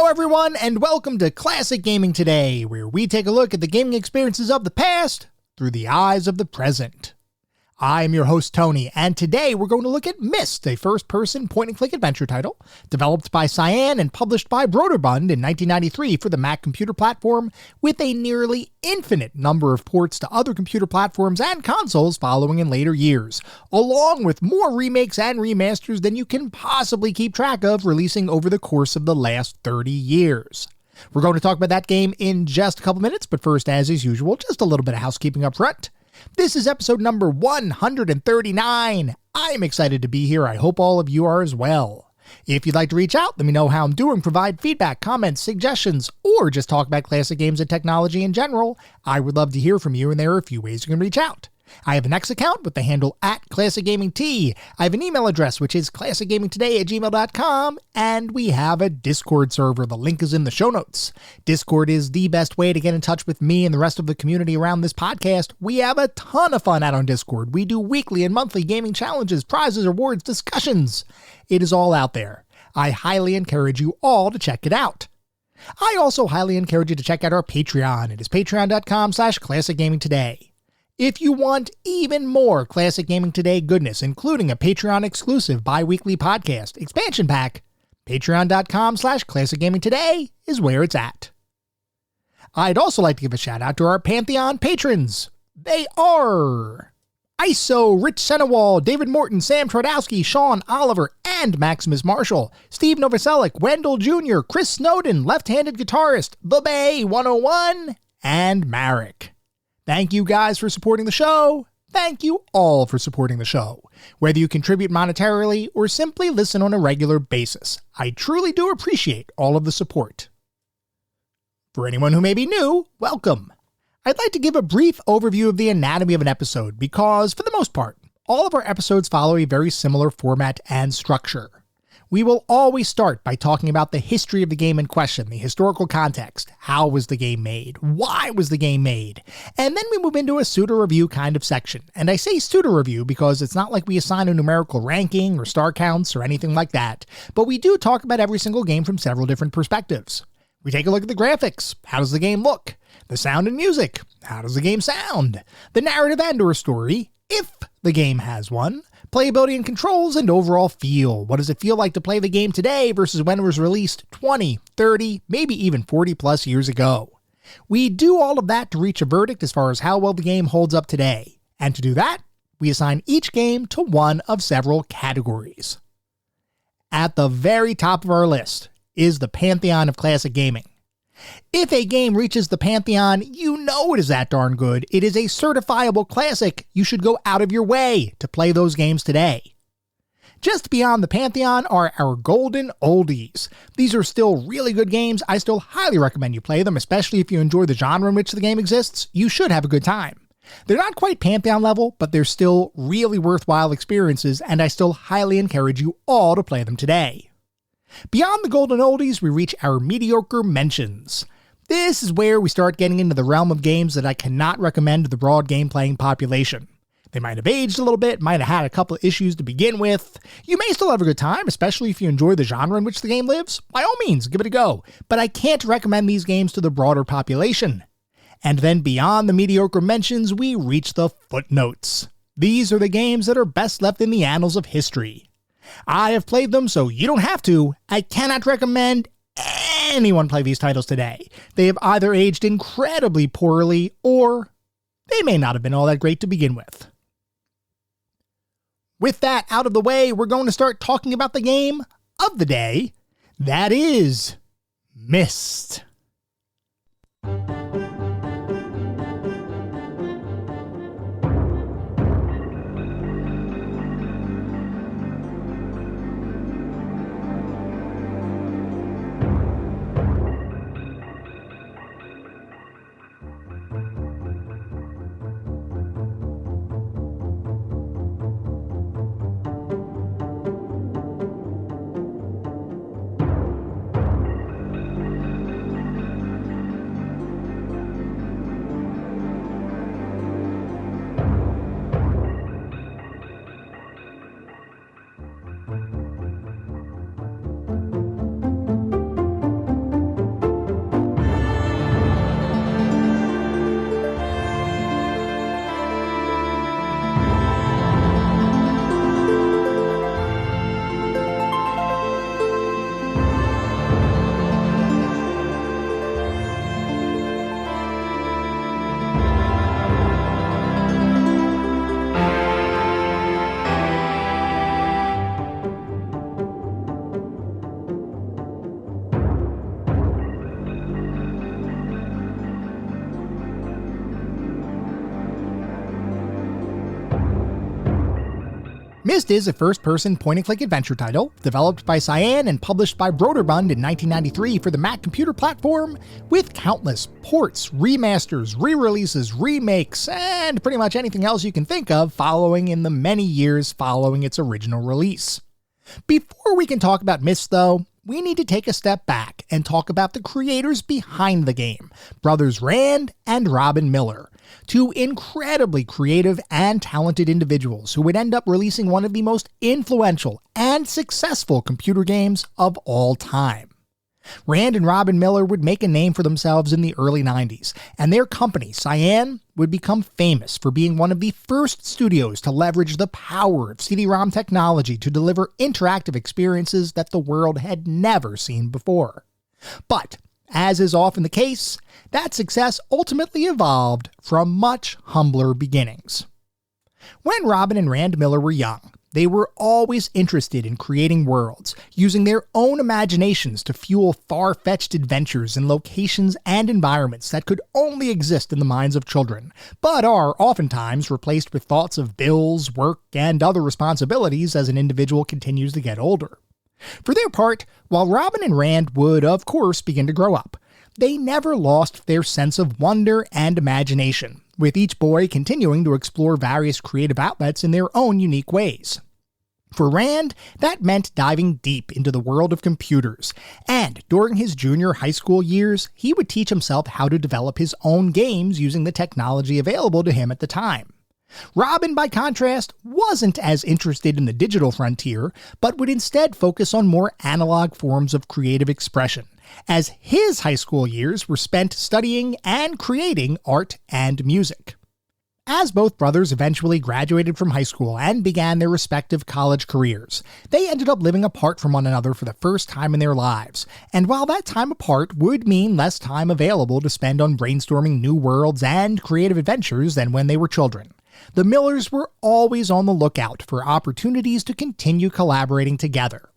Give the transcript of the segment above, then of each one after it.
everyone, and welcome to Classic Gaming Today, where we take a look at the gaming experiences of the past through the eyes of the present. I'm your host, Tony, and today we're going to look at Myst, a first-person point-and-click adventure title, developed by Cyan and published by Broderbund in 1993 for the Mac computer platform, with a nearly infinite number of ports to other computer platforms and consoles following in later years, along with more remakes and remasters than you can possibly keep track of releasing over the course of the last 30 years. We're going to talk about that game in just a couple minutes, but first, as is usual, just a little bit of housekeeping up front. This is episode number 139. I'm excited to be here. I hope all of you are as well. If you'd like to reach out, let me know how I'm doing, provide feedback, comments, suggestions, or just talk about classic games and technology in general. I would love to hear from you, and there are a few ways you can reach out. I have an X account with the handle @ClassicGamingT. I have an email address, which is classicgamingtoday@gmail.com, and we have a Discord server. The link is in the show notes. Discord is the best way to get in touch with me and the rest of the community around this podcast. We have a ton of fun out on Discord. We do weekly and monthly gaming challenges, prizes, awards, discussions. It is all out there. I highly encourage you all to check it out. I also highly encourage you to check out our Patreon. It is patreon.com/ClassicGamingToday. If you want even more Classic Gaming Today goodness, including a Patreon-exclusive bi-weekly podcast expansion pack, patreon.com/ClassicGamingToday is where it's at. I'd also like to give a shout-out to our Pantheon patrons. They are ISO, Rich Senewal, David Morton, Sam Twardowski, Sean Oliver, and Maximus Marshall, Steve Novoselic, Wendell Jr., Chris Snowden, left-handed guitarist, The Bay 101, and Marek. Thank you guys for supporting the show. Thank you all for supporting the show. Whether you contribute monetarily or simply listen on a regular basis, I truly do appreciate all of the support. For anyone who may be new, welcome. I'd like to give a brief overview of the anatomy of an episode because, for the most part, all of our episodes follow a very similar format and structure. We will always start by talking about the history of the game in question, the historical context. How was the game made? Why was the game made? And then we move into a pseudo-review kind of section. And I say pseudo-review because it's not like we assign a numerical ranking or star counts or anything like that, but we do talk about every single game from several different perspectives. We take a look at the graphics. How does the game look? The sound and music. How does the game sound? The narrative and or story, if the game has one. Playability and controls, and overall feel. What does it feel like to play the game today versus when it was released 20, 30, maybe even 40 plus years ago? We do all of that to reach a verdict as far as how well the game holds up today. And to do that, we assign each game to one of several categories. At the very top of our list is the Pantheon of Classic Gaming. If a game reaches the Pantheon, you know it is that darn good. It is a certifiable classic. You should go out of your way to play those games today. Just beyond the Pantheon are our golden oldies. These are still really good games. I still highly recommend you play them, especially if you enjoy the genre in which the game exists. You should have a good time. They're not quite Pantheon level, but they're still really worthwhile experiences, and I still highly encourage you all to play them today. Beyond the golden oldies, we reach our mediocre mentions. This is where we start getting into the realm of games that I cannot recommend to the broad game-playing population. They might have aged a little bit, might have had a couple of issues to begin with. You may still have a good time, especially if you enjoy the genre in which the game lives. By all means, give it a go. But I can't recommend these games to the broader population. And then beyond the mediocre mentions, we reach the footnotes. These are the games that are best left in the annals of history. I have played them, so you don't have to. I cannot recommend anyone play these titles today. They have either aged incredibly poorly, or they may not have been all that great to begin with. With that out of the way, we're going to start talking about the game of the day. That is Myst. Myst is a first-person point-and-click adventure title, developed by Cyan and published by Broderbund in 1993 for the Mac computer platform, with countless ports, remasters, re-releases, remakes, and pretty much anything else you can think of following in the many years following its original release. Before we can talk about Myst, though, we need to take a step back and talk about the creators behind the game, brothers Rand and Robin Miller, two incredibly creative and talented individuals who would end up releasing one of the most influential and successful computer games of all time. Rand and Robin Miller would make a name for themselves in the early 90s, and their company, Cyan, would become famous for being one of the first studios to leverage the power of CD-ROM technology to deliver interactive experiences that the world had never seen before. But, as is often the case, that success ultimately evolved from much humbler beginnings. When Robin and Rand Miller were young, they were always interested in creating worlds, using their own imaginations to fuel far-fetched adventures in locations and environments that could only exist in the minds of children, but are oftentimes replaced with thoughts of bills, work, and other responsibilities as an individual continues to get older. For their part, while Robin and Rand would, of course, begin to grow up, they never lost their sense of wonder and imagination, with each boy continuing to explore various creative outlets in their own unique ways. For Rand, that meant diving deep into the world of computers, and during his junior high school years, he would teach himself how to develop his own games using the technology available to him at the time. Robin, by contrast, wasn't as interested in the digital frontier, but would instead focus on more analog forms of creative expression, as his high school years were spent studying and creating art and music. As both brothers eventually graduated from high school and began their respective college careers, they ended up living apart from one another for the first time in their lives, and while that time apart would mean less time available to spend on brainstorming new worlds and creative adventures than when they were children, the Millers were always on the lookout for opportunities to continue collaborating together.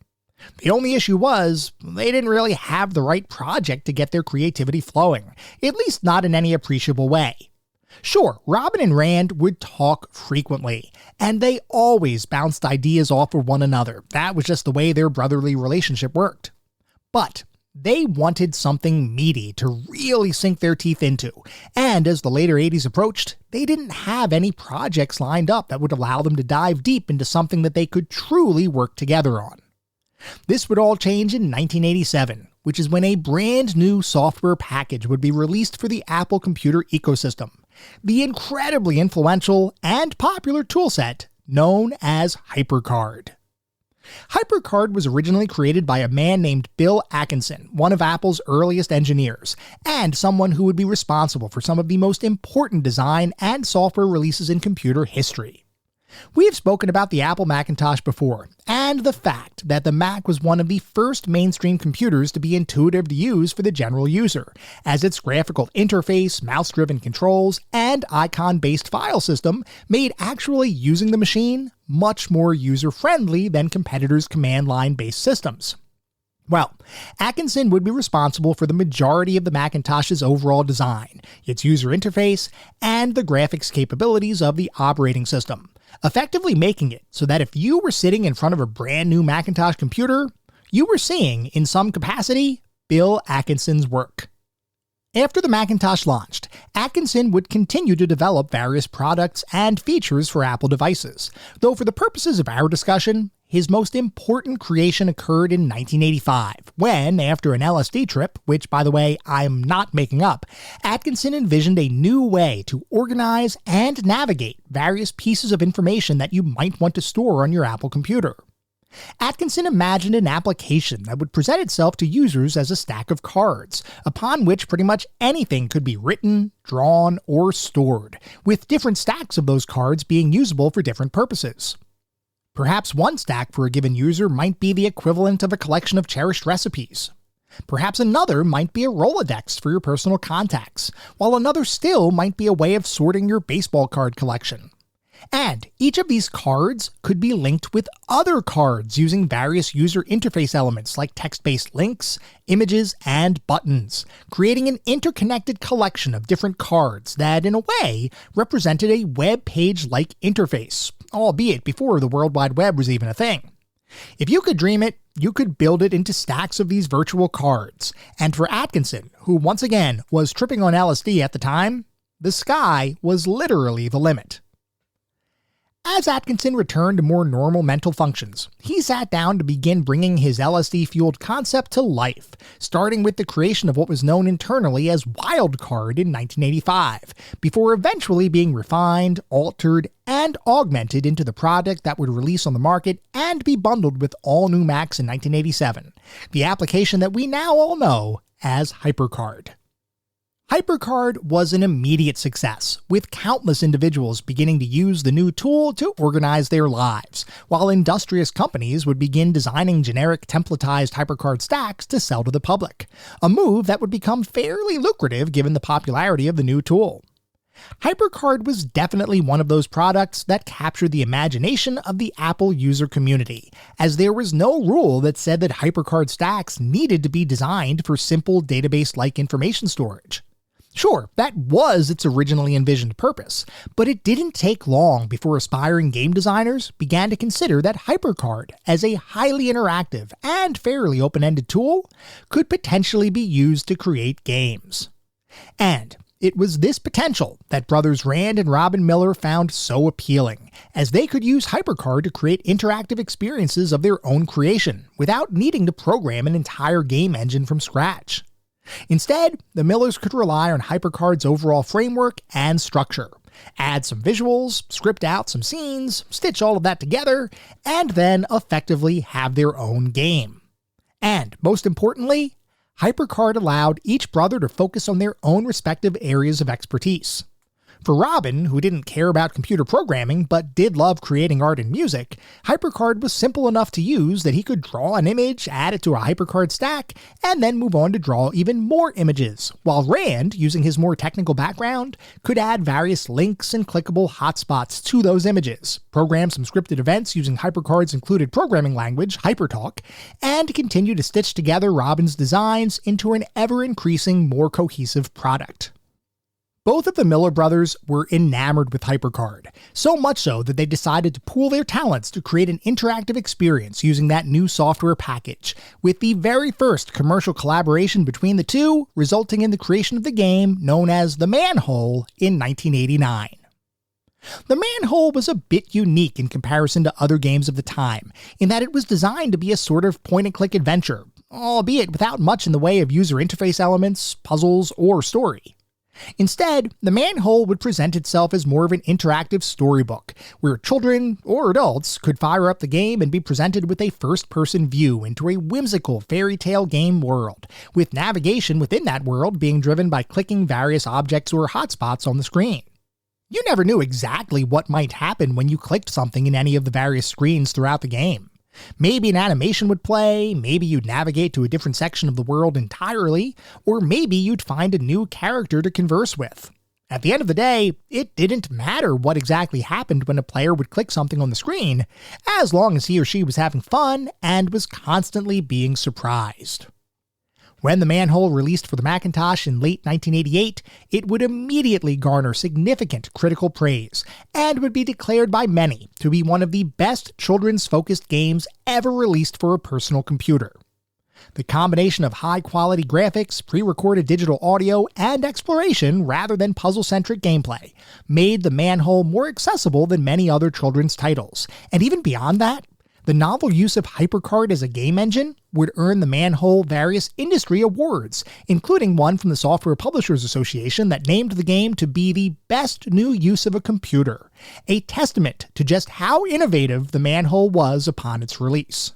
The only issue was, they didn't really have the right project to get their creativity flowing, at least not in any appreciable way. Sure, Robin and Rand would talk frequently, and they always bounced ideas off of one another. That was just the way their brotherly relationship worked. But they wanted something meaty to really sink their teeth into, and as the later 80s approached, they didn't have any projects lined up that would allow them to dive deep into something that they could truly work together on. This would all change in 1987, which is when a brand new software package would be released for the Apple computer ecosystem, the incredibly influential and popular toolset known as HyperCard. HyperCard was originally created by a man named Bill Atkinson, one of Apple's earliest engineers, and someone who would be responsible for some of the most important design and software releases in computer history. We have spoken about the Apple Macintosh before, and the fact that the Mac was one of the first mainstream computers to be intuitive to use for the general user, as its graphical interface, mouse-driven controls, and icon-based file system made actually using the machine much more user-friendly than competitors' command line-based systems. Well, Atkinson would be responsible for the majority of the Macintosh's overall design, its user interface, and the graphics capabilities of the operating system, effectively making it so that if you were sitting in front of a brand new Macintosh computer, you were seeing, in some capacity, Bill Atkinson's work. After the Macintosh launched, Atkinson would continue to develop various products and features for Apple devices, though for the purposes of our discussion, his most important creation occurred in 1985, when, after an LSD trip, which, by the way, I'm not making up, Atkinson envisioned a new way to organize and navigate various pieces of information that you might want to store on your Apple computer. Atkinson imagined an application that would present itself to users as a stack of cards, upon which pretty much anything could be written, drawn, or stored, with different stacks of those cards being usable for different purposes. Perhaps one stack for a given user might be the equivalent of a collection of cherished recipes. Perhaps another might be a Rolodex for your personal contacts, while another still might be a way of sorting your baseball card collection. And each of these cards could be linked with other cards using various user interface elements like text-based links, images, and buttons, creating an interconnected collection of different cards that, in a way, represented a web page-like interface, albeit before the World Wide Web was even a thing. If you could dream it, you could build it into stacks of these virtual cards, and for Atkinson, who once again was tripping on LSD at the time, the sky was literally the limit. As Atkinson returned to more normal mental functions, he sat down to begin bringing his LSD-fueled concept to life, starting with the creation of what was known internally as Wildcard in 1985, before eventually being refined, altered, and augmented into the product that would release on the market and be bundled with all new Macs in 1987, the application that we now all know as HyperCard. HyperCard was an immediate success, with countless individuals beginning to use the new tool to organize their lives, while industrious companies would begin designing generic templatized HyperCard stacks to sell to the public, a move that would become fairly lucrative given the popularity of the new tool. HyperCard was definitely one of those products that captured the imagination of the Apple user community, as there was no rule that said that HyperCard stacks needed to be designed for simple database-like information storage. Sure, that was its originally envisioned purpose, but it didn't take long before aspiring game designers began to consider that HyperCard, as a highly interactive and fairly open-ended tool, could potentially be used to create games. And it was this potential that brothers Rand and Robin Miller found so appealing, as they could use HyperCard to create interactive experiences of their own creation, without needing to program an entire game engine from scratch. Instead, the Millers could rely on HyperCard's overall framework and structure, add some visuals, script out some scenes, stitch all of that together, and then effectively have their own game. And most importantly, HyperCard allowed each brother to focus on their own respective areas of expertise. For Robin, who didn't care about computer programming but did love creating art and music, HyperCard was simple enough to use that he could draw an image, add it to a HyperCard stack, and then move on to draw even more images, while Rand, using his more technical background, could add various links and clickable hotspots to those images, program some scripted events using HyperCard's included programming language, HyperTalk, and continue to stitch together Robin's designs into an ever-increasing, more cohesive product. Both of the Miller brothers were enamored with HyperCard, so much so that they decided to pool their talents to create an interactive experience using that new software package, with the very first commercial collaboration between the two resulting in the creation of the game known as The Manhole in 1989. The Manhole was a bit unique in comparison to other games of the time, in that it was designed to be a sort of point-and-click adventure, albeit without much in the way of user interface elements, puzzles, or story. Instead, The Manhole would present itself as more of an interactive storybook, where children, or adults, could fire up the game and be presented with a first-person view into a whimsical fairy tale game world, with navigation within that world being driven by clicking various objects or hotspots on the screen. You never knew exactly what might happen when you clicked something in any of the various screens throughout the game. Maybe an animation would play, maybe you'd navigate to a different section of the world entirely, or maybe you'd find a new character to converse with. At the end of the day, it didn't matter what exactly happened when a player would click something on the screen, as long as he or she was having fun and was constantly being surprised. When The Manhole released for the Macintosh in late 1988, it would immediately garner significant critical praise, and would be declared by many to be one of the best children's-focused games ever released for a personal computer. The combination of high-quality graphics, pre-recorded digital audio, and exploration rather than puzzle-centric gameplay made The Manhole more accessible than many other children's titles, and even beyond that, the novel use of HyperCard as a game engine would earn The Manhole various industry awards, including one from the Software Publishers Association that named the game to be the best new use of a computer, a testament to just how innovative The Manhole was upon its release.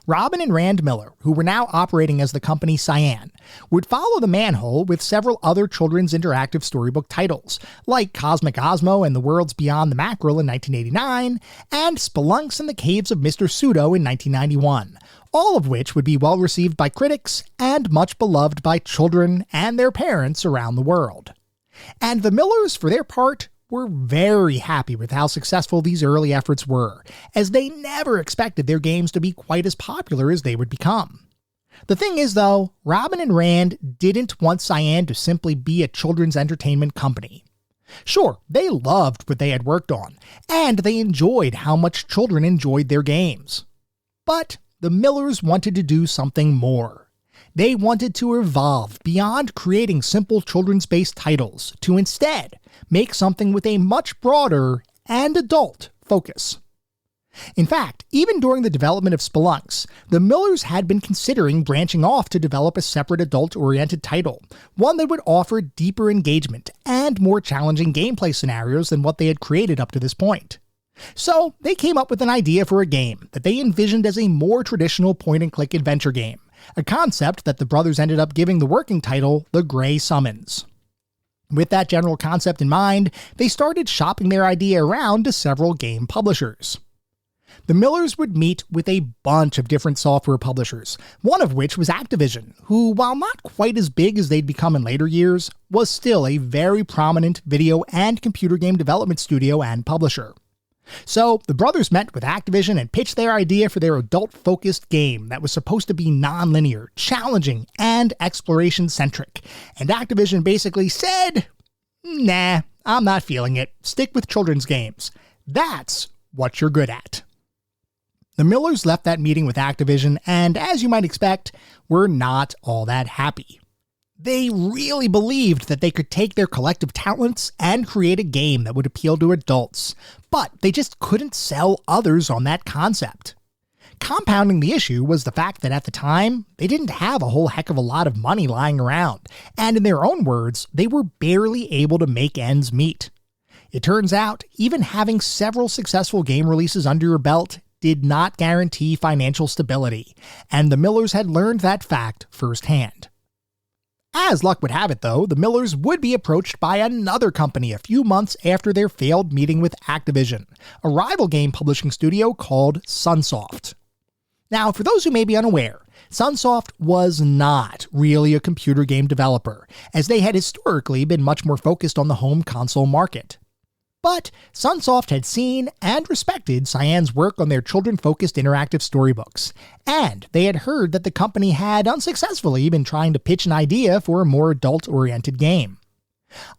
Robin and Rand Miller, who were now operating as the company Cyan, would follow The Manhole with several other children's interactive storybook titles, like Cosmic Osmo and the Worlds Beyond the Mackerel in 1989, and Spelunks and the Caves of Mr. Pseudo in 1991, all of which would be well received by critics and much beloved by children and their parents around the world. And the Millers, for their part, were very happy with how successful these early efforts were, as they never expected their games to be quite as popular as they would become. The thing is, though, Robin and Rand didn't want Cyan to simply be a children's entertainment company. Sure, they loved what they had worked on, and they enjoyed how much children enjoyed their games. But the Millers wanted to do something more. They wanted to evolve beyond creating simple children's-based titles to instead make something with a much broader and adult focus. In fact, even during the development of Spelunks, the Millers had been considering branching off to develop a separate adult-oriented title, one that would offer deeper engagement and more challenging gameplay scenarios than what they had created up to this point. So they came up with an idea for a game that they envisioned as a more traditional point-and-click adventure game, a concept that the brothers ended up giving the working title The Grey Summons. With that general concept in mind, they started shopping their idea around to several game publishers. The Millers would meet with a bunch of different software publishers, one of which was Activision, who, while not quite as big as they'd become in later years, was still a very prominent video and computer game development studio and publisher. So the brothers met with Activision and pitched their idea for their adult-focused game that was supposed to be non-linear, challenging, and exploration-centric. And Activision basically said, "Nah, I'm not feeling it. Stick with children's games. That's what you're good at." The Millers left that meeting with Activision and, as you might expect, were not all that happy. They really believed that they could take their collective talents and create a game that would appeal to adults, but they just couldn't sell others on that concept. Compounding the issue was the fact that at the time, they didn't have a whole heck of a lot of money lying around, and in their own words, they were barely able to make ends meet. It turns out, even having several successful game releases under your belt did not guarantee financial stability, and the Millers had learned that fact firsthand. As luck would have it, though, the Millers would be approached by another company a few months after their failed meeting with Activision, a rival game publishing studio called Sunsoft. Now, for those who may be unaware, Sunsoft was not really a computer game developer, as they had historically been much more focused on the home console market. But Sunsoft had seen and respected Cyan's work on their children-focused interactive storybooks, and they had heard that the company had unsuccessfully been trying to pitch an idea for a more adult-oriented game.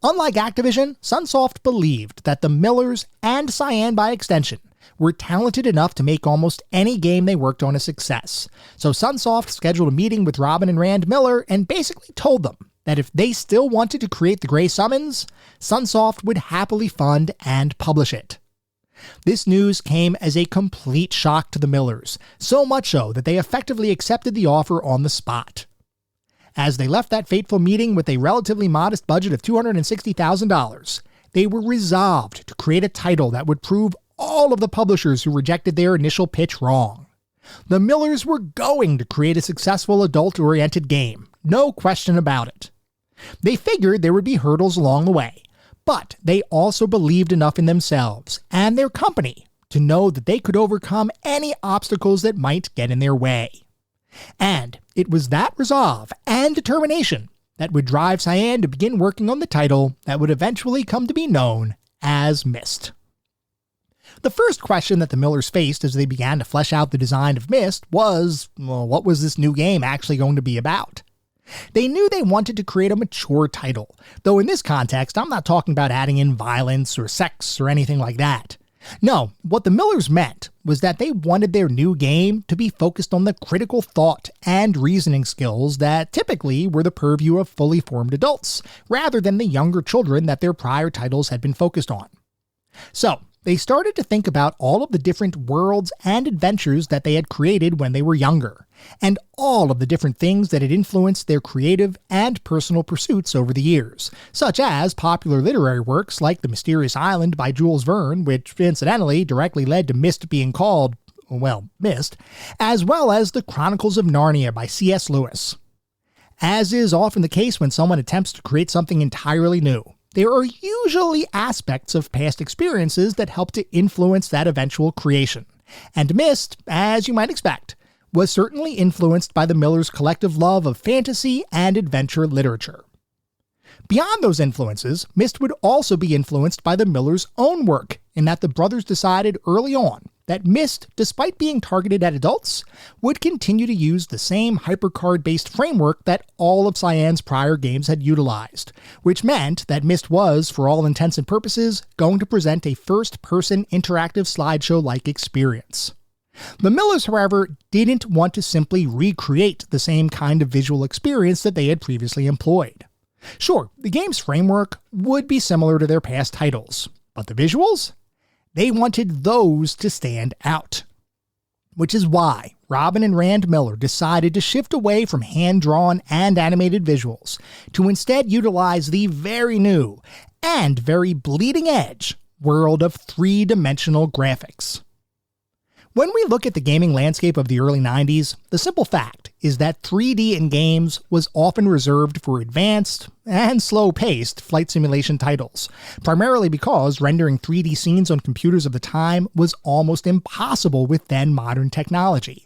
Unlike Activision, Sunsoft believed that the Millers, and Cyan by extension, were talented enough to make almost any game they worked on a success, so Sunsoft scheduled a meeting with Robin and Rand Miller and basically told them that if they still wanted to create the Grey Summons, Sunsoft would happily fund and publish it. This news came as a complete shock to the Millers, so much so that they effectively accepted the offer on the spot. As they left that fateful meeting with a relatively modest budget of $260,000, they were resolved to create a title that would prove all of the publishers who rejected their initial pitch wrong. The Millers were going to create a successful adult-oriented game, no question about it. They figured there would be hurdles along the way, but they also believed enough in themselves and their company to know that they could overcome any obstacles that might get in their way. And it was that resolve and determination that would drive Cyan to begin working on the title that would eventually come to be known as Myst. The first question that the Millers faced as they began to flesh out the design of Myst was, well, what was this new game actually going to be about? They knew they wanted to create a mature title, though in this context, I'm not talking about adding in violence or sex or anything like that. No, what the Millers meant was that they wanted their new game to be focused on the critical thought and reasoning skills that typically were the purview of fully formed adults, rather than the younger children that their prior titles had been focused on. So, they started to think about all of the different worlds and adventures that they had created when they were younger, and all of the different things that had influenced their creative and personal pursuits over the years, such as popular literary works like The Mysterious Island by Jules Verne, which incidentally directly led to Myst being called, well, Myst, as well as The Chronicles of Narnia by C.S. Lewis. As is often the case when someone attempts to create something entirely new, there are usually aspects of past experiences that help to influence that eventual creation, and Myst, as you might expect, was certainly influenced by the Millers' collective love of fantasy and adventure literature. Beyond those influences, Myst would also be influenced by the Millers' own work, in that the brothers decided early on that Myst, despite being targeted at adults, would continue to use the same hypercard-based framework that all of Cyan's prior games had utilized, which meant that Myst was, for all intents and purposes, going to present a first-person interactive slideshow-like experience. The Millers, however, didn't want to simply recreate the same kind of visual experience that they had previously employed. Sure, the game's framework would be similar to their past titles, but the visuals? They wanted those to stand out. Which is why Robin and Rand Miller decided to shift away from hand-drawn and animated visuals to instead utilize the very new and very bleeding-edge world of three-dimensional graphics. When we look at the gaming landscape of the early 90s, the simple fact is that 3D in games was often reserved for advanced and slow-paced flight simulation titles, primarily because rendering 3D scenes on computers of the time was almost impossible with then modern technology.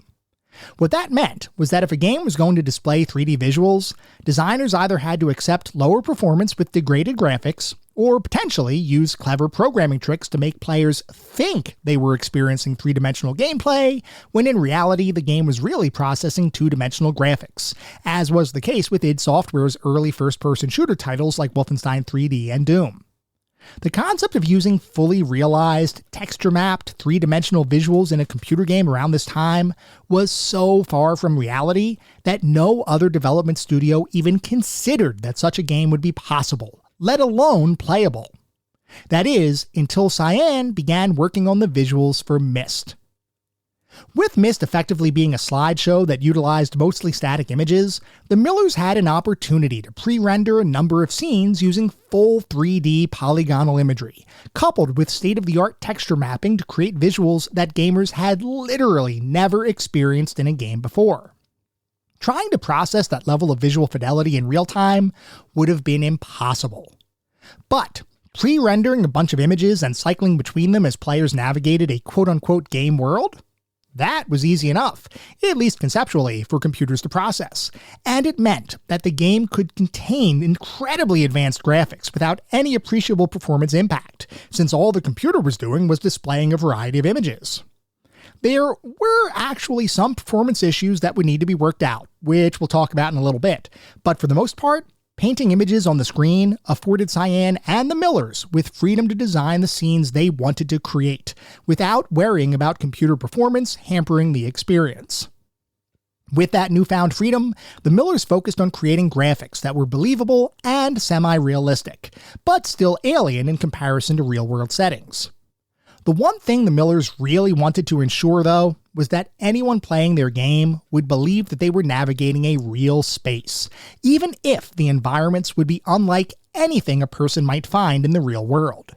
What that meant was that if a game was going to display 3D visuals, designers either had to accept lower performance with degraded graphics, or potentially use clever programming tricks to make players think they were experiencing three-dimensional gameplay, when in reality the game was really processing two-dimensional graphics, as was the case with id Software's early first-person shooter titles like Wolfenstein 3D and Doom. The concept of using fully realized, texture-mapped, three-dimensional visuals in a computer game around this time was so far from reality that no other development studio even considered that such a game would be possible, let alone playable. That is, until Cyan began working on the visuals for Myst. With Myst effectively being a slideshow that utilized mostly static images, the Millers had an opportunity to pre-render a number of scenes using full 3D polygonal imagery, coupled with state-of-the-art texture mapping to create visuals that gamers had literally never experienced in a game before. Trying to process that level of visual fidelity in real time would have been impossible. But pre-rendering a bunch of images and cycling between them as players navigated a quote-unquote game world? That was easy enough, at least conceptually, for computers to process, and it meant that the game could contain incredibly advanced graphics without any appreciable performance impact, since all the computer was doing was displaying a variety of images. There were actually some performance issues that would need to be worked out, which we'll talk about in a little bit, but for the most part, painting images on the screen afforded Cyan and the Millers with freedom to design the scenes they wanted to create, without worrying about computer performance hampering the experience. With that newfound freedom, the Millers focused on creating graphics that were believable and semi-realistic, but still alien in comparison to real-world settings. The one thing the Millers really wanted to ensure, though, was that anyone playing their game would believe that they were navigating a real space, even if the environments would be unlike anything a person might find in the real world.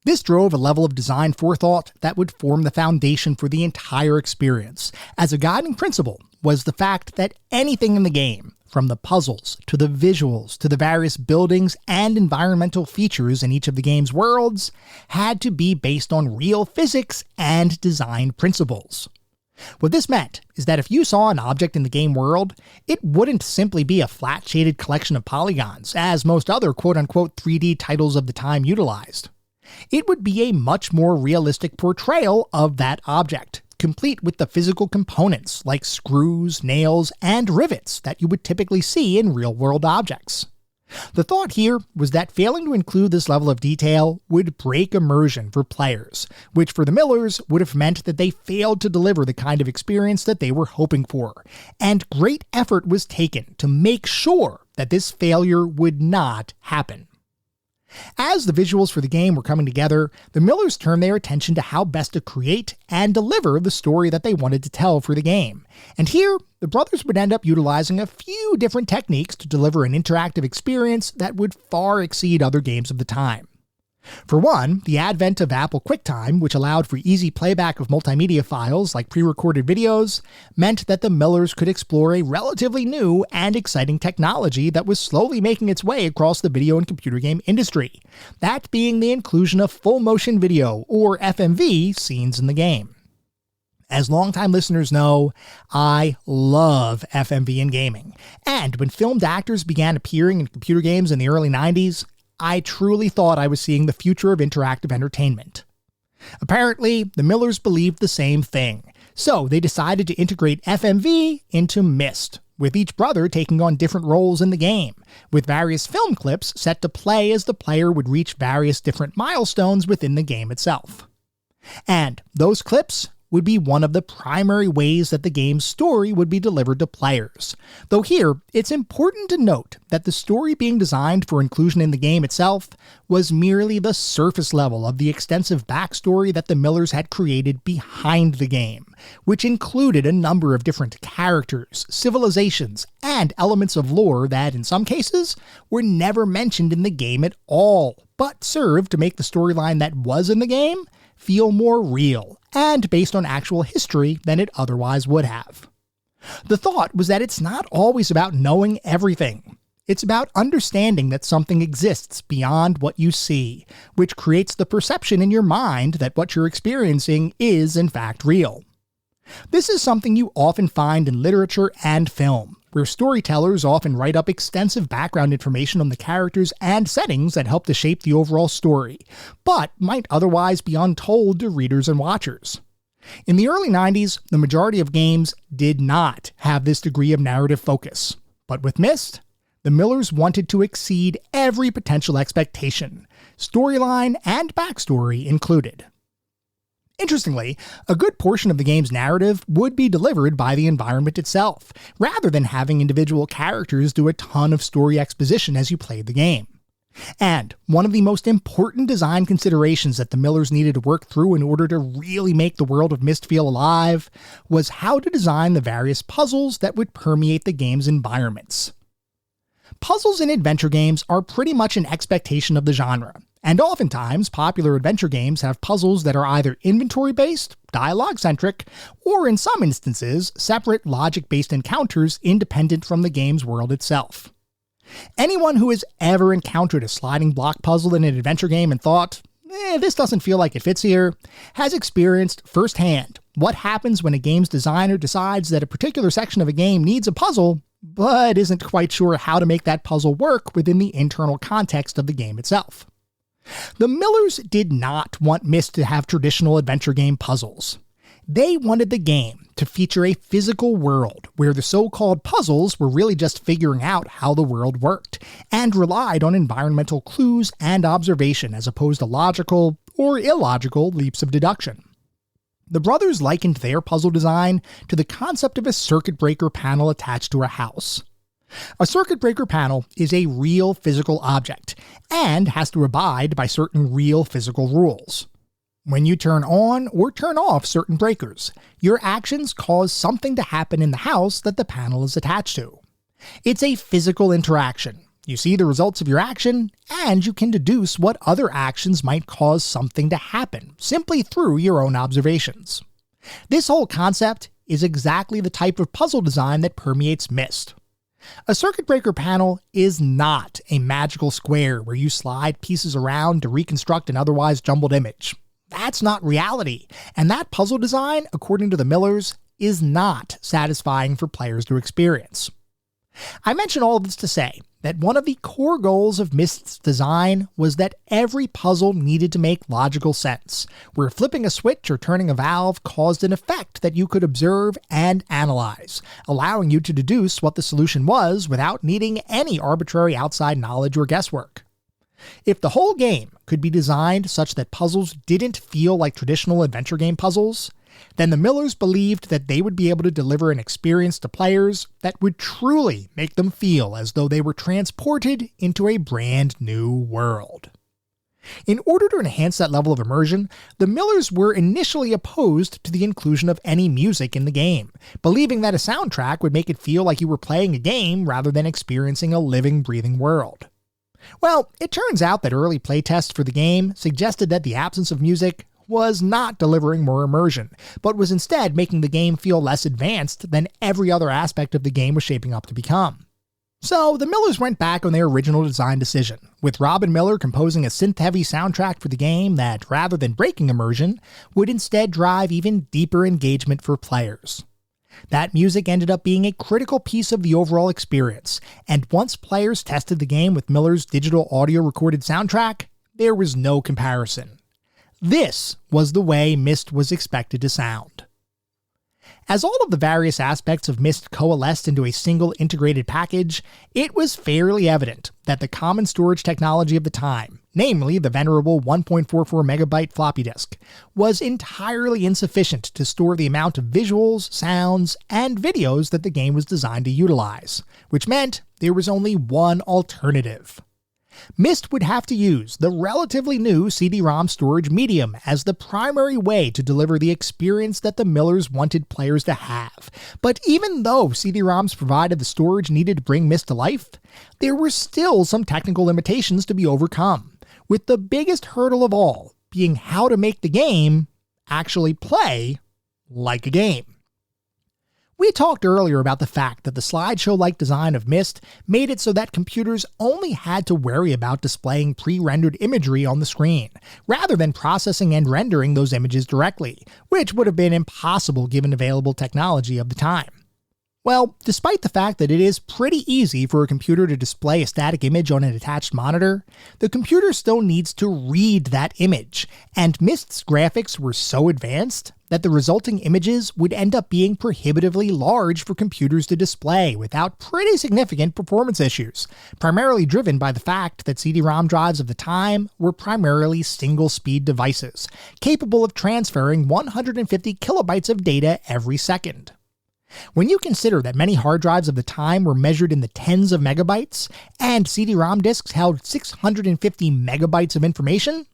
This drove a level of design forethought that would form the foundation for the entire experience, as a guiding principle was the fact that anything in the game, from the puzzles, to the visuals, to the various buildings and environmental features in each of the game's worlds, had to be based on real physics and design principles. What this meant is that if you saw an object in the game world, it wouldn't simply be a flat-shaded collection of polygons, as most other quote-unquote 3D titles of the time utilized. It would be a much more realistic portrayal of that object, complete with the physical components like screws, nails, and rivets that you would typically see in real-world objects. The thought here was that failing to include this level of detail would break immersion for players, which for the Millers would have meant that they failed to deliver the kind of experience that they were hoping for, and great effort was taken to make sure that this failure would not happen. As the visuals for the game were coming together, the Millers turned their attention to how best to create and deliver the story that they wanted to tell for the game. And here, the brothers would end up utilizing a few different techniques to deliver an interactive experience that would far exceed other games of the time. For one, the advent of Apple QuickTime, which allowed for easy playback of multimedia files like pre-recorded videos, meant that the Millers could explore a relatively new and exciting technology that was slowly making its way across the video and computer game industry, that being the inclusion of full motion video, or FMV, scenes in the game. As longtime listeners know, I love FMV in gaming, and when filmed actors began appearing in computer games in the early 90s, I truly thought I was seeing the future of interactive entertainment. Apparently, the Millers believed the same thing, so they decided to integrate FMV into Myst, with each brother taking on different roles in the game, with various film clips set to play as the player would reach various different milestones within the game itself. And those clips would be one of the primary ways that the game's story would be delivered to players. Though here, it's important to note that the story being designed for inclusion in the game itself was merely the surface level of the extensive backstory that the Millers had created behind the game, which included a number of different characters, civilizations, and elements of lore that, in some cases, were never mentioned in the game at all, but served to make the storyline that was in the game feel more real and based on actual history than it otherwise would have. The thought was that it's not always about knowing everything. It's about understanding that something exists beyond what you see, which creates the perception in your mind that what you're experiencing is in fact real. This is something you often find in literature and film, where storytellers often write up extensive background information on the characters and settings that help to shape the overall story, but might otherwise be untold to readers and watchers. In the early 90s, the majority of games did not have this degree of narrative focus, but with Myst, the Millers wanted to exceed every potential expectation, storyline and backstory included. Interestingly, a good portion of the game's narrative would be delivered by the environment itself, rather than having individual characters do a ton of story exposition as you played the game. And one of the most important design considerations that the Millers needed to work through in order to really make the world of Myst feel alive was how to design the various puzzles that would permeate the game's environments. Puzzles in adventure games are pretty much an expectation of the genre, and oftentimes popular adventure games have puzzles that are either inventory-based, dialogue-centric, or in some instances, separate logic-based encounters independent from the game's world itself. Anyone who has ever encountered a sliding block puzzle in an adventure game and thought, this doesn't feel like it fits here, has experienced firsthand what happens when a game's designer decides that a particular section of a game needs a puzzle, but isn't quite sure how to make that puzzle work within the internal context of the game itself. The Millers did not want Myst to have traditional adventure game puzzles. They wanted the game to feature a physical world where the so-called puzzles were really just figuring out how the world worked, and relied on environmental clues and observation as opposed to logical or illogical leaps of deduction. The brothers likened their puzzle design to the concept of a circuit breaker panel attached to a house. A circuit breaker panel is a real physical object, and has to abide by certain real physical rules. When you turn on or turn off certain breakers, your actions cause something to happen in the house that the panel is attached to. It's a physical interaction. You see the results of your action, and you can deduce what other actions might cause something to happen, simply through your own observations. This whole concept is exactly the type of puzzle design that permeates Myst. A circuit breaker panel is not a magical square where you slide pieces around to reconstruct an otherwise jumbled image. That's not reality, and that puzzle design, according to the Millers, is not satisfying for players to experience. I mention all of this to say that one of the core goals of Myst's design was that every puzzle needed to make logical sense, where flipping a switch or turning a valve caused an effect that you could observe and analyze, allowing you to deduce what the solution was without needing any arbitrary outside knowledge or guesswork. If the whole game could be designed such that puzzles didn't feel like traditional adventure game puzzles, then the Millers believed that they would be able to deliver an experience to players that would truly make them feel as though they were transported into a brand new world. In order to enhance that level of immersion, the Millers were initially opposed to the inclusion of any music in the game, believing that a soundtrack would make it feel like you were playing a game rather than experiencing a living, breathing world. Well, it turns out that early playtests for the game suggested that the absence of music was not delivering more immersion, but was instead making the game feel less advanced than every other aspect of the game was shaping up to become. So the Millers went back on their original design decision, with Robin Miller composing a synth-heavy soundtrack for the game that, rather than breaking immersion, would instead drive even deeper engagement for players. That music ended up being a critical piece of the overall experience, and once players tested the game with Miller's digital audio recorded soundtrack, there was no comparison. This was the way Myst was expected to sound. As all of the various aspects of Myst coalesced into a single integrated package, it was fairly evident that the common storage technology of the time, namely the venerable 1.44 megabyte floppy disk, was entirely insufficient to store the amount of visuals, sounds, and videos that the game was designed to utilize, which meant there was only one alternative. Myst would have to use the relatively new CD-ROM storage medium as the primary way to deliver the experience that the Millers wanted players to have. But even though CD-ROMs provided the storage needed to bring Myst to life, there were still some technical limitations to be overcome, with the biggest hurdle of all being how to make the game actually play like a game. We talked earlier about the fact that the slideshow-like design of Myst made it so that computers only had to worry about displaying pre-rendered imagery on the screen, rather than processing and rendering those images directly, which would have been impossible given available technology of the time. Well, despite the fact that it is pretty easy for a computer to display a static image on an attached monitor, the computer still needs to read that image, and Myst's graphics were so advanced that the resulting images would end up being prohibitively large for computers to display without pretty significant performance issues, primarily driven by the fact that CD-ROM drives of the time were primarily single-speed devices, capable of transferring 150 kilobytes of data every second. When you consider that many hard drives of the time were measured in the tens of megabytes, and CD-ROM disks held 650 megabytes of information,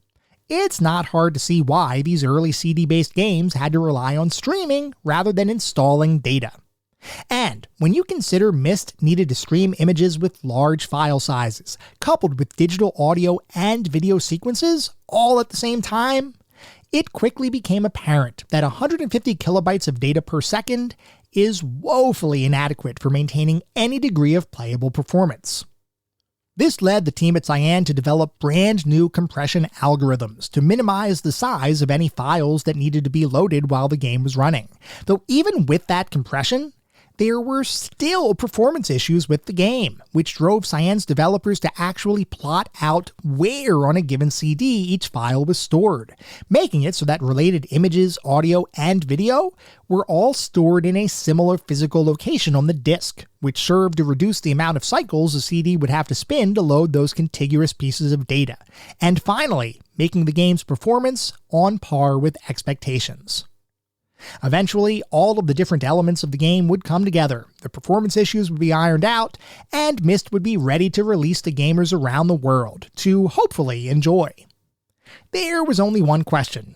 it's not hard to see why these early CD-based games had to rely on streaming rather than installing data. And when you consider Myst needed to stream images with large file sizes, coupled with digital audio and video sequences all at the same time, it quickly became apparent that 150 kilobytes of data per second is woefully inadequate for maintaining any degree of playable performance. This led the team at Cyan to develop brand new compression algorithms to minimize the size of any files that needed to be loaded while the game was running. Though even with that compression, there were still performance issues with the game, which drove Cyan's developers to actually plot out where on a given CD each file was stored, making it so that related images, audio, and video were all stored in a similar physical location on the disk, which served to reduce the amount of cycles a CD would have to spin to load those contiguous pieces of data, and finally, making the game's performance on par with expectations. Eventually, all of the different elements of the game would come together, the performance issues would be ironed out, and Myst would be ready to release to gamers around the world to hopefully enjoy. There was only one question.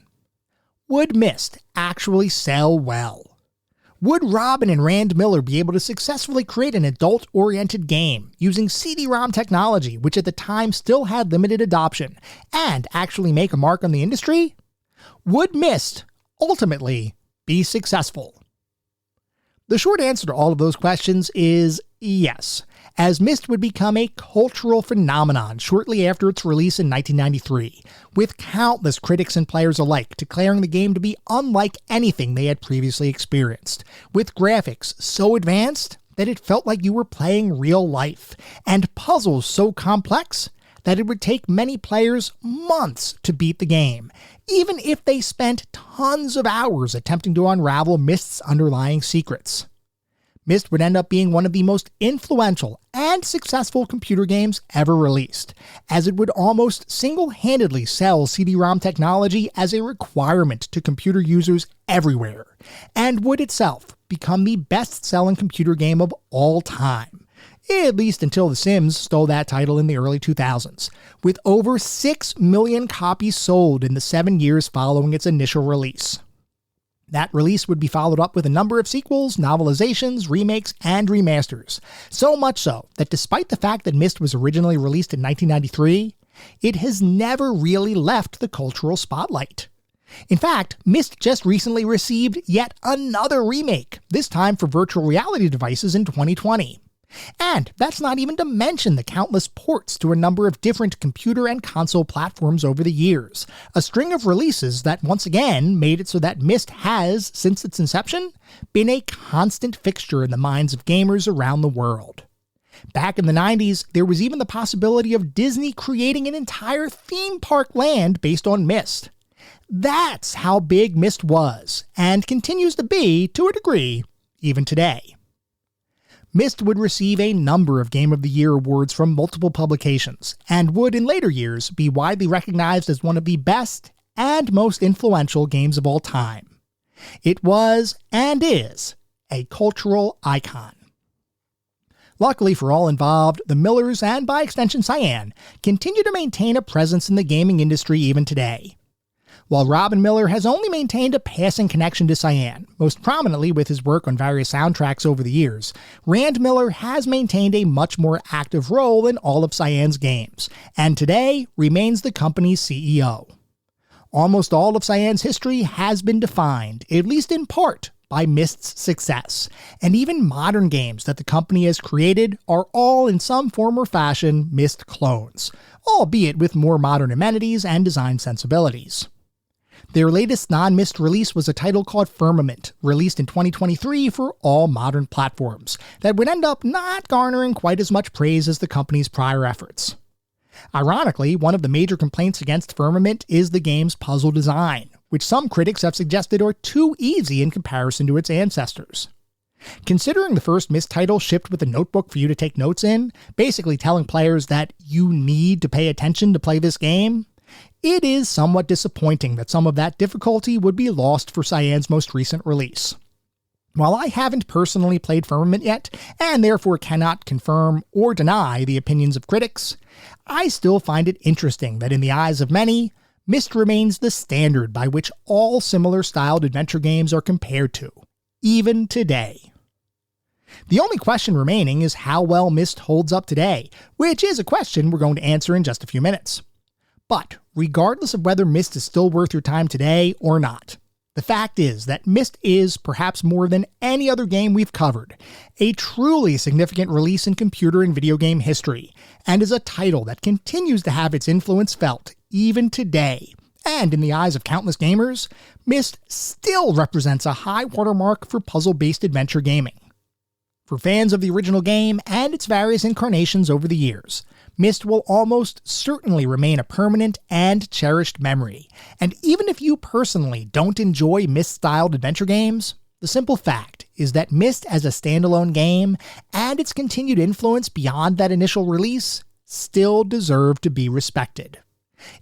Would Myst actually sell well? Would Robin and Rand Miller be able to successfully create an adult-oriented game using CD-ROM technology, which at the time still had limited adoption, and actually make a mark on the industry? Would Myst ultimately be successful? The short answer to all of those questions is yes, as Myst would become a cultural phenomenon shortly after its release in 1993, with countless critics and players alike declaring the game to be unlike anything they had previously experienced, with graphics so advanced that it felt like you were playing real life, and puzzles so complex that it would take many players months to beat the game, even if they spent tons of hours attempting to unravel Myst's underlying secrets. Myst would end up being one of the most influential and successful computer games ever released, as it would almost single-handedly sell CD-ROM technology as a requirement to computer users everywhere, and would itself become the best-selling computer game of all time, at least until The Sims stole that title in the early 2000s, with over 6 million copies sold in the 7 years following its initial release. That release would be followed up with a number of sequels, novelizations, remakes, and remasters, so much so that despite the fact that Myst was originally released in 1993, it has never really left the cultural spotlight. In fact, Myst just recently received yet another remake, this time for virtual reality devices in 2020. And that's not even to mention the countless ports to a number of different computer and console platforms over the years, a string of releases that once again made it so that Myst has, since its inception, been a constant fixture in the minds of gamers around the world. Back in the 90s, there was even the possibility of Disney creating an entire theme park land based on Myst. That's how big Myst was, and continues to be, to a degree, even today. Myst would receive a number of Game of the Year awards from multiple publications, and would in later years be widely recognized as one of the best and most influential games of all time. It was, and is, a cultural icon. Luckily for all involved, the Millers, and by extension Cyan, continue to maintain a presence in the gaming industry even today. While Robin Miller has only maintained a passing connection to Cyan, most prominently with his work on various soundtracks over the years, Rand Miller has maintained a much more active role in all of Cyan's games, and today remains the company's CEO. Almost all of Cyan's history has been defined, at least in part, by Myst's success, and even modern games that the company has created are all in some form or fashion Myst clones, albeit with more modern amenities and design sensibilities. Their latest non-Myst release was a title called Firmament, released in 2023 for all modern platforms, that would end up not garnering quite as much praise as the company's prior efforts. Ironically, one of the major complaints against Firmament is the game's puzzle design, which some critics have suggested are too easy in comparison to its ancestors. Considering the first Myst title shipped with a notebook for you to take notes in, basically telling players that you need to pay attention to play this game, it is somewhat disappointing that some of that difficulty would be lost for Cyan's most recent release. While I haven't personally played Firmament yet, and therefore cannot confirm or deny the opinions of critics, I still find it interesting that in the eyes of many, Myst remains the standard by which all similar styled adventure games are compared to, even today. The only question remaining is how well Myst holds up today, which is a question we're going to answer in just a few minutes. But regardless of whether Myst is still worth your time today or not, the fact is that Myst is, perhaps more than any other game we've covered, a truly significant release in computer and video game history, and is a title that continues to have its influence felt even today. And in the eyes of countless gamers, Myst still represents a high watermark for puzzle-based adventure gaming. For fans of the original game and its various incarnations over the years, Myst will almost certainly remain a permanent and cherished memory, and even if you personally don't enjoy Myst-styled adventure games, the simple fact is that Myst as a standalone game, and its continued influence beyond that initial release, still deserve to be respected.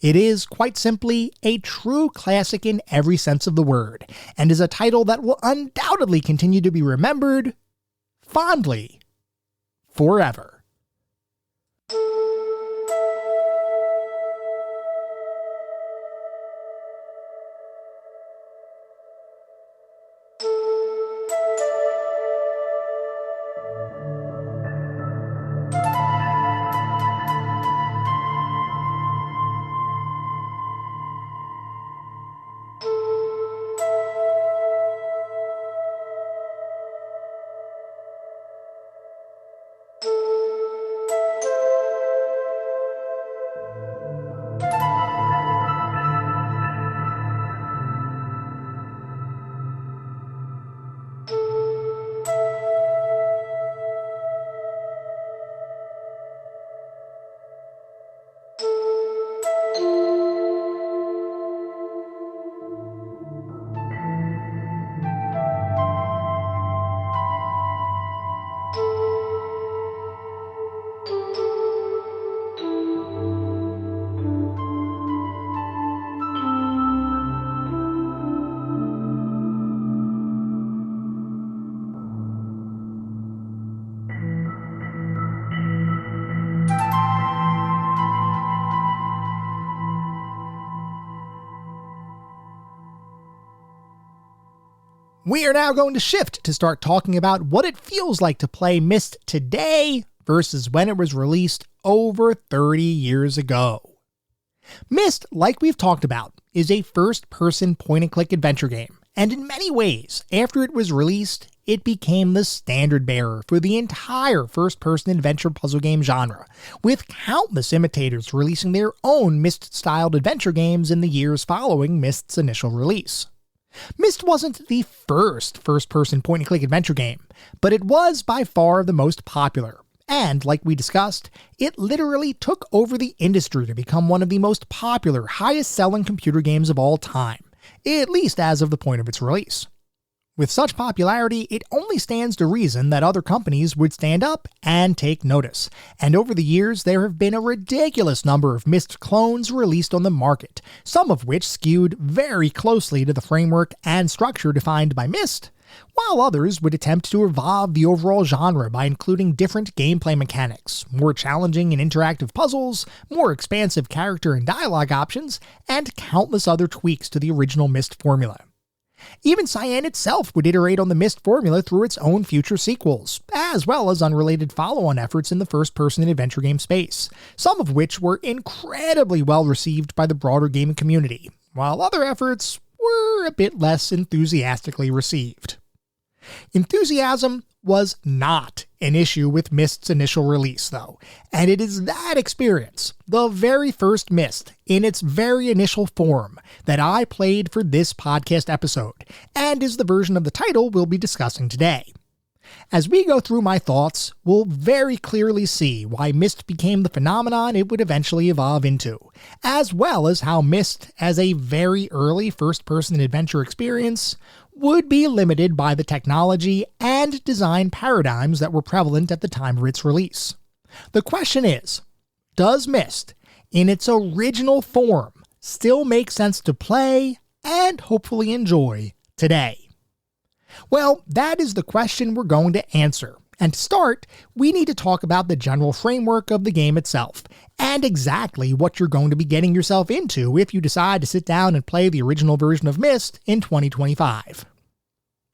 It is, quite simply, a true classic in every sense of the word, and is a title that will undoubtedly continue to be remembered fondly forever. We are now going to shift to start talking about what it feels like to play Myst today versus when it was released over 30 years ago. Myst, like we've talked about, is a first-person point-and-click adventure game, and in many ways, after it was released, it became the standard bearer for the entire first-person adventure puzzle game genre, with countless imitators releasing their own Myst-styled adventure games in the years following Myst's initial release. Myst wasn't the first-person point-and-click adventure game, but it was by far the most popular, and, like we discussed, it literally took over the industry to become one of the most popular, highest-selling computer games of all time, at least as of the point of its release. With such popularity, it only stands to reason that other companies would stand up and take notice, and over the years there have been a ridiculous number of Myst clones released on the market, some of which skewed very closely to the framework and structure defined by Myst, while others would attempt to evolve the overall genre by including different gameplay mechanics, more challenging and interactive puzzles, more expansive character and dialogue options, and countless other tweaks to the original Myst formula. Even Cyan itself would iterate on the Myst formula through its own future sequels, as well as unrelated follow-on efforts in the first-person adventure game space, some of which were incredibly well received by the broader gaming community, while other efforts were a bit less enthusiastically received. Enthusiasm was not an issue with Myst's initial release, though, and it is that experience, the very first Myst, in its very initial form, that I played for this podcast episode, and is the version of the title we'll be discussing today. As we go through my thoughts, we'll very clearly see why Myst became the phenomenon it would eventually evolve into, as well as how Myst, as a very early first-person adventure experience, would be limited by the technology and design paradigms that were prevalent at the time of its release. The question is, does Myst, in its original form, still make sense to play and hopefully enjoy today? Well, that is the question we're going to answer. And to start, we need to talk about the general framework of the game itself, and exactly what you're going to be getting yourself into if you decide to sit down and play the original version of Myst in 2025.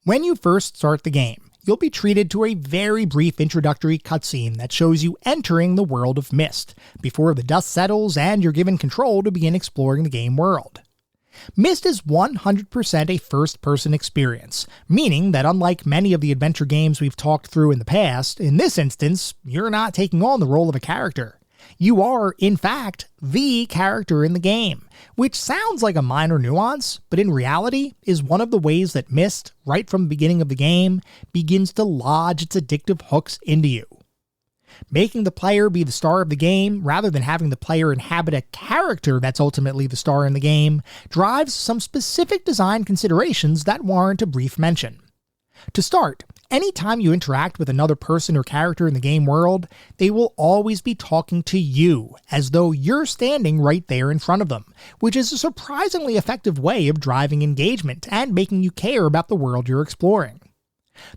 When you first start the game, you'll be treated to a very brief introductory cutscene that shows you entering the world of Myst, before the dust settles and you're given control to begin exploring the game world. Myst is 100% a first-person experience, meaning that unlike many of the adventure games we've talked through in the past, in this instance, you're not taking on the role of a character. You are, in fact, the character in the game, which sounds like a minor nuance, but in reality is one of the ways that Myst, right from the beginning of the game, begins to lodge its addictive hooks into you. Making the player be the star of the game, rather than having the player inhabit a character that's ultimately the star in the game, drives some specific design considerations that warrant a brief mention. To start, anytime you interact with another person or character in the game world, they will always be talking to you, as though you're standing right there in front of them, which is a surprisingly effective way of driving engagement and making you care about the world you're exploring.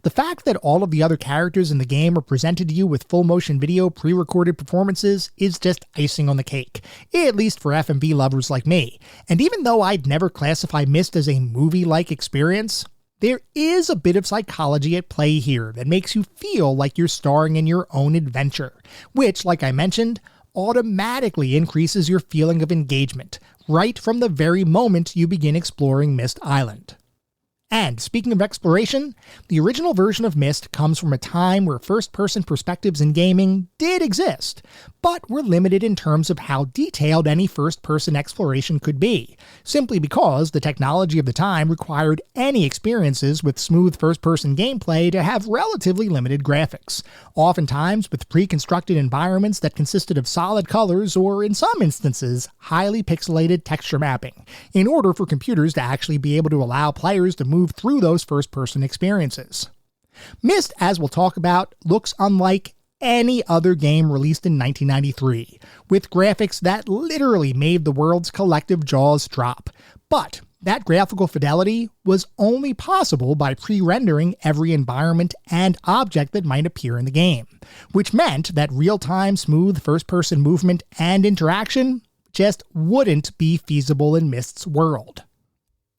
The fact that all of the other characters in the game are presented to you with full-motion video pre-recorded performances is just icing on the cake, at least for FMV lovers like me, and even though I'd never classify Myst as a movie-like experience, there is a bit of psychology at play here that makes you feel like you're starring in your own adventure, which, like I mentioned, automatically increases your feeling of engagement, right from the very moment you begin exploring Myst Island. And speaking of exploration, the original version of Myst comes from a time where first-person perspectives in gaming did exist, but were limited in terms of how detailed any first-person exploration could be, simply because the technology of the time required any experiences with smooth first-person gameplay to have relatively limited graphics, oftentimes with pre-constructed environments that consisted of solid colors or, in some instances, highly pixelated texture mapping, in order for computers to actually be able to allow players to move through those first-person experiences. Myst, as we'll talk about, looks unlike any other game released in 1993, with graphics that literally made the world's collective jaws drop. But that graphical fidelity was only possible by pre-rendering every environment and object that might appear in the game, which meant that real-time smooth first-person movement and interaction just wouldn't be feasible in Myst's world.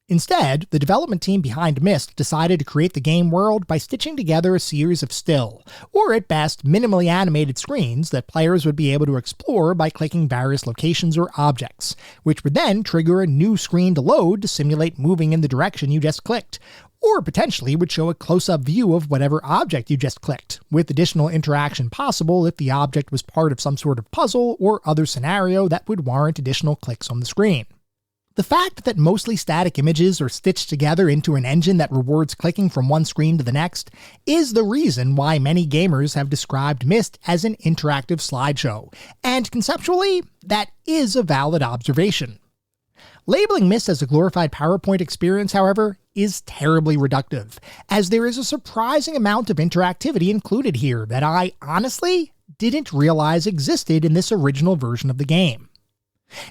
Instead, the development team behind Myst decided to create the game world by stitching together a series of still, or at best minimally animated screens that players would be able to explore by clicking various locations or objects, which would then trigger a new screen to load to simulate moving in the direction you just clicked, or potentially would show a close-up view of whatever object you just clicked, with additional interaction possible if the object was part of some sort of puzzle or other scenario that would warrant additional clicks on the screen. The fact that mostly static images are stitched together into an engine that rewards clicking from one screen to the next is the reason why many gamers have described Myst as an interactive slideshow, and conceptually, that is a valid observation. Labeling Myst as a glorified PowerPoint experience, however, is terribly reductive, as there is a surprising amount of interactivity included here that I, honestly, didn't realize existed in this original version of the game.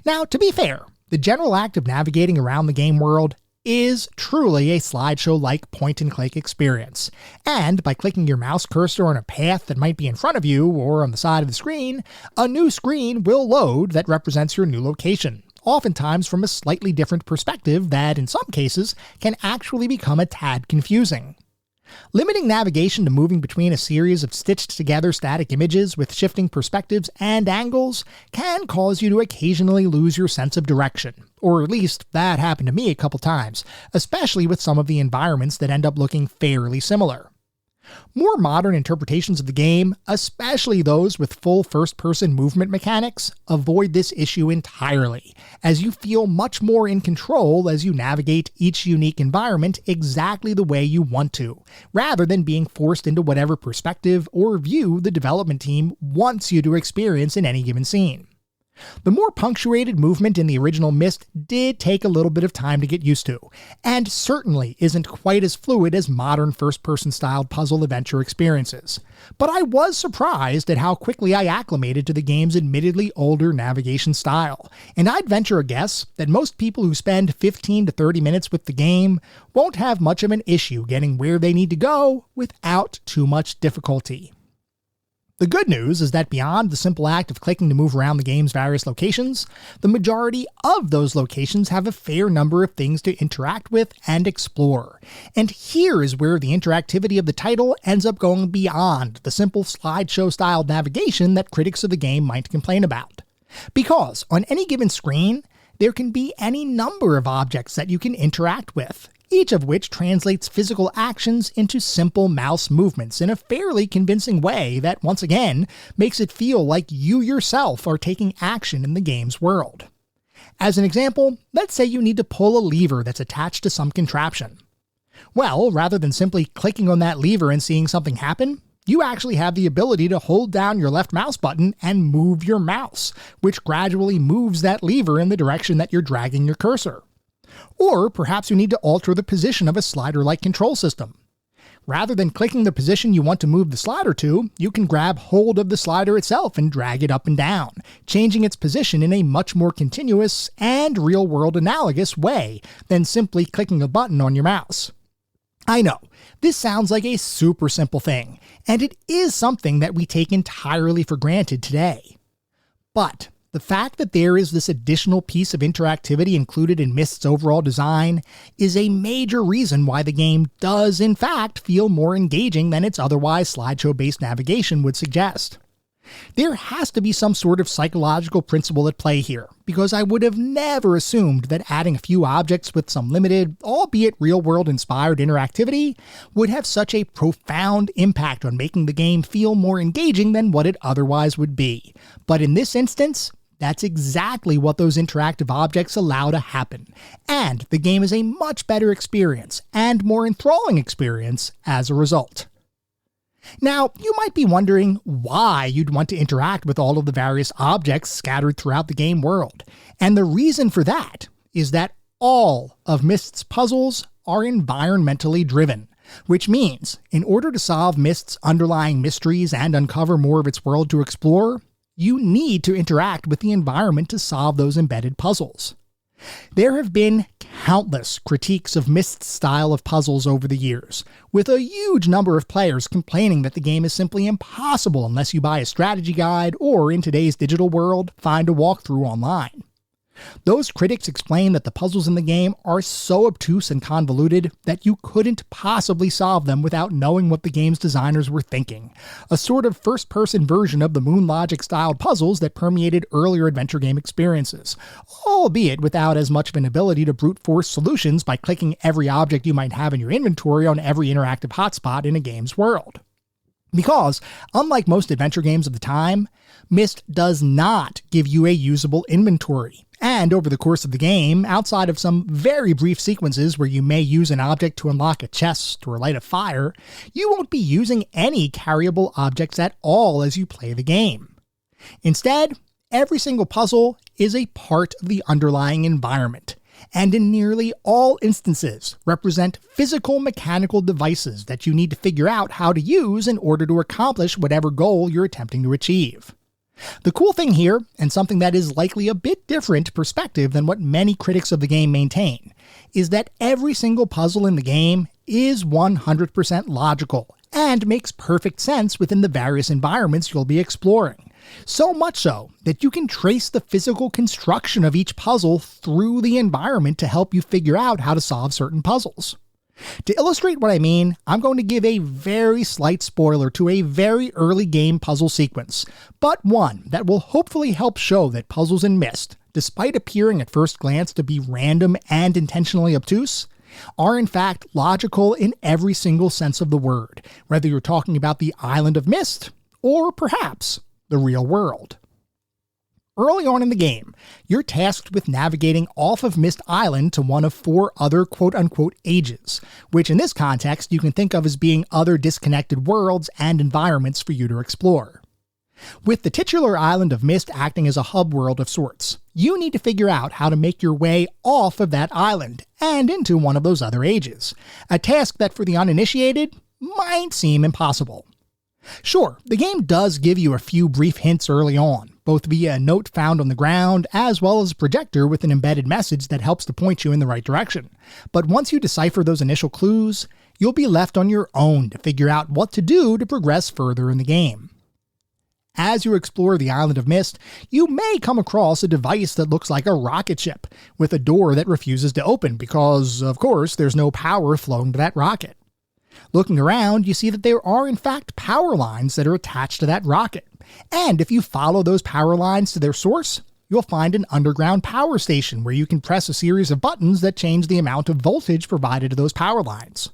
Now, to be fair, the general act of navigating around the game world is truly a slideshow-like point-and-click experience, and by clicking your mouse cursor on a path that might be in front of you or on the side of the screen, a new screen will load that represents your new location, oftentimes from a slightly different perspective that, in some cases, can actually become a tad confusing. Limiting navigation to moving between a series of stitched-together static images with shifting perspectives and angles can cause you to occasionally lose your sense of direction, or at least that happened to me a couple times, especially with some of the environments that end up looking fairly similar. More modern interpretations of the game, especially those with full first-person movement mechanics, avoid this issue entirely, as you feel much more in control as you navigate each unique environment exactly the way you want to, rather than being forced into whatever perspective or view the development team wants you to experience in any given scene. The more punctuated movement in the original Myst did take a little bit of time to get used to, and certainly isn't quite as fluid as modern first-person styled puzzle adventure experiences. But I was surprised at how quickly I acclimated to the game's admittedly older navigation style, and I'd venture a guess that most people who spend 15 to 30 minutes with the game won't have much of an issue getting where they need to go without too much difficulty. The good news is that beyond the simple act of clicking to move around the game's various locations, the majority of those locations have a fair number of things to interact with and explore. And here is where the interactivity of the title ends up going beyond the simple slideshow-styled navigation that critics of the game might complain about. Because on any given screen, there can be any number of objects that you can interact with, each of which translates physical actions into simple mouse movements in a fairly convincing way that, once again, makes it feel like you yourself are taking action in the game's world. As an example, let's say you need to pull a lever that's attached to some contraption. Well, rather than simply clicking on that lever and seeing something happen, you actually have the ability to hold down your left mouse button and move your mouse, which gradually moves that lever in the direction that you're dragging your cursor. Or perhaps you need to alter the position of a slider-like control system. Rather than clicking the position you want to move the slider to, you can grab hold of the slider itself and drag it up and down, changing its position in a much more continuous and real-world analogous way than simply clicking a button on your mouse. I know, this sounds like a super simple thing, and it is something that we take entirely for granted today. But the fact that there is this additional piece of interactivity included in Myst's overall design is a major reason why the game does in fact feel more engaging than its otherwise slideshow-based navigation would suggest. There has to be some sort of psychological principle at play here, because I would have never assumed that adding a few objects with some limited, albeit real-world inspired interactivity would have such a profound impact on making the game feel more engaging than what it otherwise would be. But in this instance, that's exactly what those interactive objects allow to happen, and the game is a much better experience, and more enthralling experience as a result. Now, you might be wondering why you'd want to interact with all of the various objects scattered throughout the game world, and the reason for that is that all of Myst's puzzles are environmentally driven, which means in order to solve Myst's underlying mysteries and uncover more of its world to explore, you need to interact with the environment to solve those embedded puzzles. There have been countless critiques of Myst's style of puzzles over the years, with a huge number of players complaining that the game is simply impossible unless you buy a strategy guide or, in today's digital world, find a walkthrough online. Those critics explain that the puzzles in the game are so obtuse and convoluted that you couldn't possibly solve them without knowing what the game's designers were thinking. A sort of first-person version of the Moon Logic-styled puzzles that permeated earlier adventure game experiences, albeit without as much of an ability to brute force solutions by clicking every object you might have in your inventory on every interactive hotspot in a game's world. Because, unlike most adventure games of the time, Myst does not give you a usable inventory. And over the course of the game, outside of some very brief sequences where you may use an object to unlock a chest or light a fire, you won't be using any carryable objects at all as you play the game. Instead, every single puzzle is a part of the underlying environment, and in nearly all instances represent physical mechanical devices that you need to figure out how to use in order to accomplish whatever goal you're attempting to achieve. The cool thing here, and something that is likely a bit different perspective than what many critics of the game maintain, is that every single puzzle in the game is 100% logical and makes perfect sense within the various environments you'll be exploring. So much so that you can trace the physical construction of each puzzle through the environment to help you figure out how to solve certain puzzles. To illustrate what I mean, I'm going to give a very slight spoiler to a very early game puzzle sequence, but one that will hopefully help show that puzzles in Myst, despite appearing at first glance to be random and intentionally obtuse, are in fact logical in every single sense of the word, whether you're talking about the island of Myst, or perhaps the real world. Early on in the game, you're tasked with navigating off of Myst Island to one of 4 other quote-unquote ages, which in this context you can think of as being other disconnected worlds and environments for you to explore. With the titular island of Myst acting as a hub world of sorts, you need to figure out how to make your way off of that island and into one of those other ages, a task that for the uninitiated might seem impossible. Sure, the game does give you a few brief hints early on, both via a note found on the ground as well as a projector with an embedded message that helps to point you in the right direction. But once you decipher those initial clues, you'll be left on your own to figure out what to do to progress further in the game. As you explore the island of Myst, you may come across a device that looks like a rocket ship, with a door that refuses to open because, of course, there's no power flowing to that rocket. Looking around, you see that there are in fact power lines that are attached to that rocket, and if you follow those power lines to their source, you'll find an underground power station where you can press a series of buttons that change the amount of voltage provided to those power lines.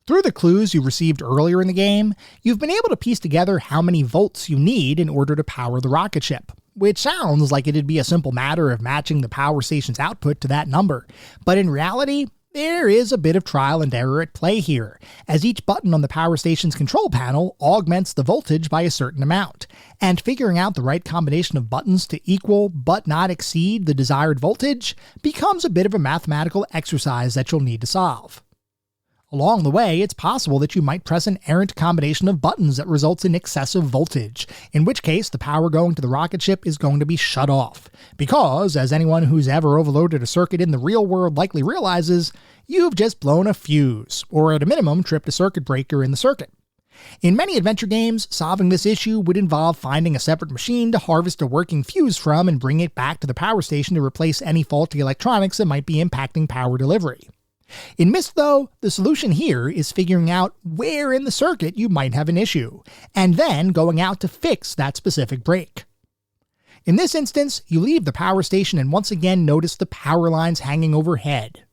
Through the clues you received earlier in the game, you've been able to piece together how many volts you need in order to power the rocket ship, which sounds like it'd be a simple matter of matching the power station's output to that number, but in reality, there is a bit of trial and error at play here, as each button on the power station's control panel augments the voltage by a certain amount, and figuring out the right combination of buttons to equal but not exceed the desired voltage becomes a bit of a mathematical exercise that you'll need to solve. Along the way, it's possible that you might press an errant combination of buttons that results in excessive voltage, in which case the power going to the rocket ship is going to be shut off. Because, as anyone who's ever overloaded a circuit in the real world likely realizes, you've just blown a fuse, or at a minimum tripped a circuit breaker in the circuit. In many adventure games, solving this issue would involve finding a separate machine to harvest a working fuse from and bring it back to the power station to replace any faulty electronics that might be impacting power delivery. In Myst, though, the solution here is figuring out where in the circuit you might have an issue, and then going out to fix that specific break. In this instance, you leave the power station and once again notice the power lines hanging overhead.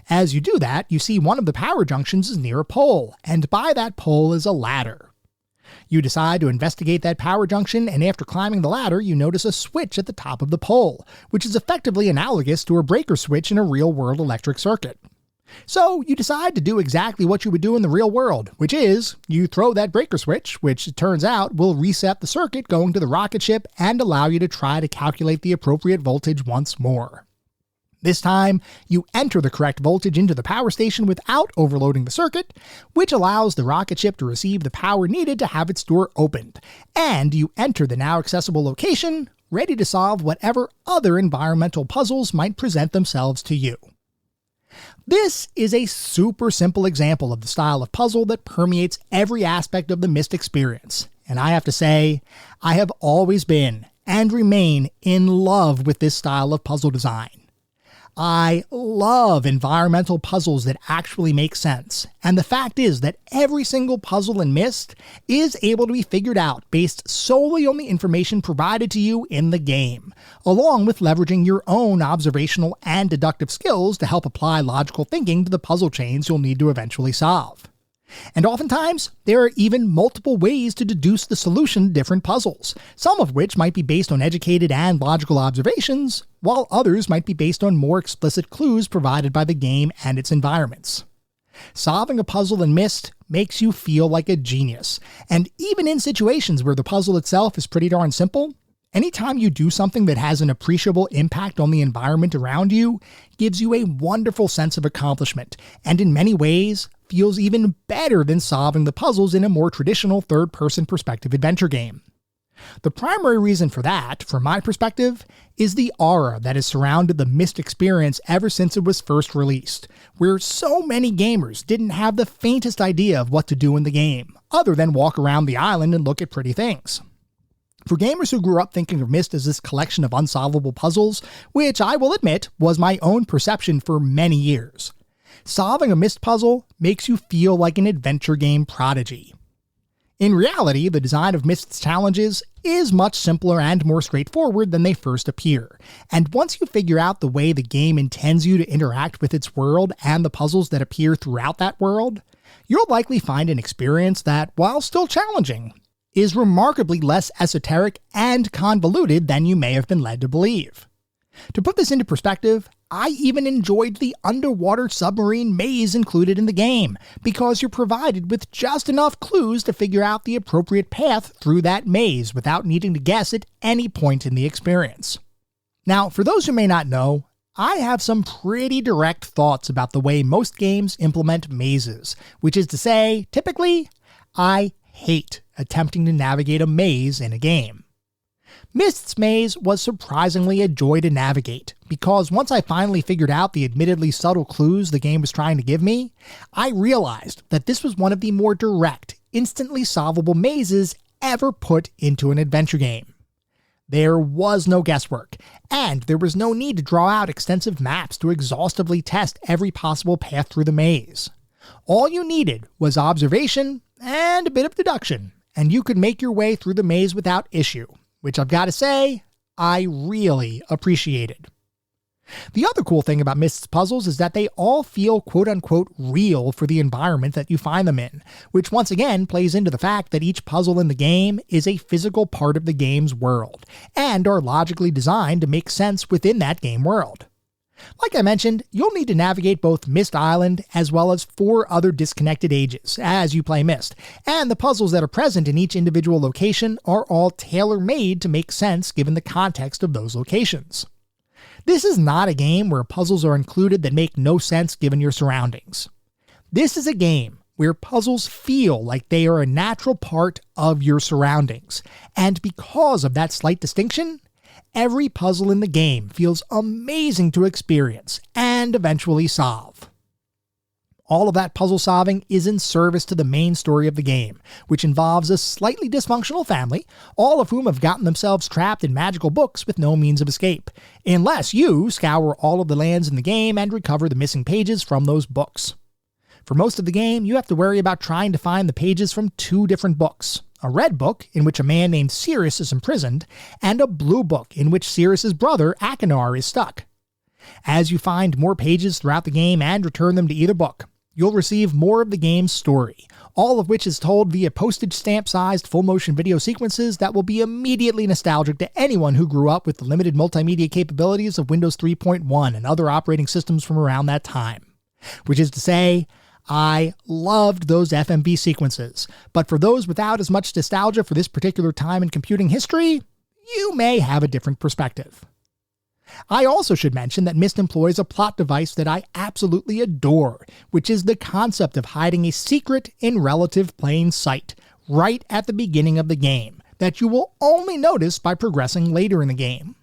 As you do that, you see one of the power junctions is near a pole, and by that pole is a ladder. You decide to investigate that power junction, and after climbing the ladder, you notice a switch at the top of the pole, which is effectively analogous to a breaker switch in a real-world electric circuit. So you decide to do exactly what you would do in the real world, which is, you throw that breaker switch, which it turns out will reset the circuit going to the rocket ship and allow you to try to calculate the appropriate voltage once more. This time, you enter the correct voltage into the power station without overloading the circuit, which allows the rocket ship to receive the power needed to have its door opened, and you enter the now accessible location, ready to solve whatever other environmental puzzles might present themselves to you. This is a super simple example of the style of puzzle that permeates every aspect of the Myst experience, and I have to say, I have always been, and remain in love with this style of puzzle design. I love environmental puzzles that actually make sense, and the fact is that every single puzzle in Myst is able to be figured out based solely on the information provided to you in the game, along with leveraging your own observational and deductive skills to help apply logical thinking to the puzzle chains you'll need to eventually solve. And oftentimes, there are even multiple ways to deduce the solution to different puzzles, some of which might be based on educated and logical observations, while others might be based on more explicit clues provided by the game and its environments. Solving a puzzle in Myst makes you feel like a genius, and even in situations where the puzzle itself is pretty darn simple, anytime you do something that has an appreciable impact on the environment around you gives you a wonderful sense of accomplishment, and in many ways feels even better than solving the puzzles in a more traditional third-person perspective adventure game. The primary reason for that, from my perspective, is the aura that has surrounded the Myst experience ever since it was first released, where so many gamers didn't have the faintest idea of what to do in the game, other than walk around the island and look at pretty things. For gamers who grew up thinking of Myst as this collection of unsolvable puzzles, which I will admit was my own perception for many years, solving a Myst puzzle makes you feel like an adventure game prodigy. In reality, the design of Myst's challenges is much simpler and more straightforward than they first appear, and once you figure out the way the game intends you to interact with its world and the puzzles that appear throughout that world, you'll likely find an experience that, while still challenging, is remarkably less esoteric and convoluted than you may have been led to believe. To put this into perspective, I even enjoyed the underwater submarine maze included in the game, because you're provided with just enough clues to figure out the appropriate path through that maze without needing to guess at any point in the experience. Now, for those who may not know, I have some pretty direct thoughts about the way most games implement mazes, which is to say, typically, I hate attempting to navigate a maze in a game. Myst's maze was surprisingly a joy to navigate, because once I finally figured out the admittedly subtle clues the game was trying to give me, I realized that this was one of the more direct, instantly solvable mazes ever put into an adventure game. There was no guesswork, and there was no need to draw out extensive maps to exhaustively test every possible path through the maze. All you needed was observation and a bit of deduction, and you could make your way through the maze without issue, which I've got to say, I really appreciated. The other cool thing about Myst's puzzles is that they all feel quote-unquote real for the environment that you find them in, which once again plays into the fact that each puzzle in the game is a physical part of the game's world, and are logically designed to make sense within that game world. Like I mentioned, you'll need to navigate both Myst Island as well as 4 other disconnected ages as you play Myst, and the puzzles that are present in each individual location are all tailor-made to make sense given the context of those locations. This is not a game where puzzles are included that make no sense given your surroundings. This is a game where puzzles feel like they are a natural part of your surroundings, and because of that slight distinction, every puzzle in the game feels amazing to experience and eventually solve. All of that puzzle solving is in service to the main story of the game, which involves a slightly dysfunctional family, all of whom have gotten themselves trapped in magical books with no means of escape, unless you scour all of the lands in the game and recover the missing pages from those books. For most of the game, you have to worry about trying to find the pages from 2 different books. A red book, in which a man named Sirius is imprisoned, and a blue book, in which Sirius's brother, Akinar, is stuck. As you find more pages throughout the game and return them to either book, you'll receive more of the game's story, all of which is told via postage stamp-sized full-motion video sequences that will be immediately nostalgic to anyone who grew up with the limited multimedia capabilities of Windows 3.1 and other operating systems from around that time. Which is to say, I loved those FMV sequences, but for those without as much nostalgia for this particular time in computing history, you may have a different perspective. I also should mention that Myst employs a plot device that I absolutely adore, which is the concept of hiding a secret in relative plain sight, right at the beginning of the game, that you will only notice by progressing later in the game.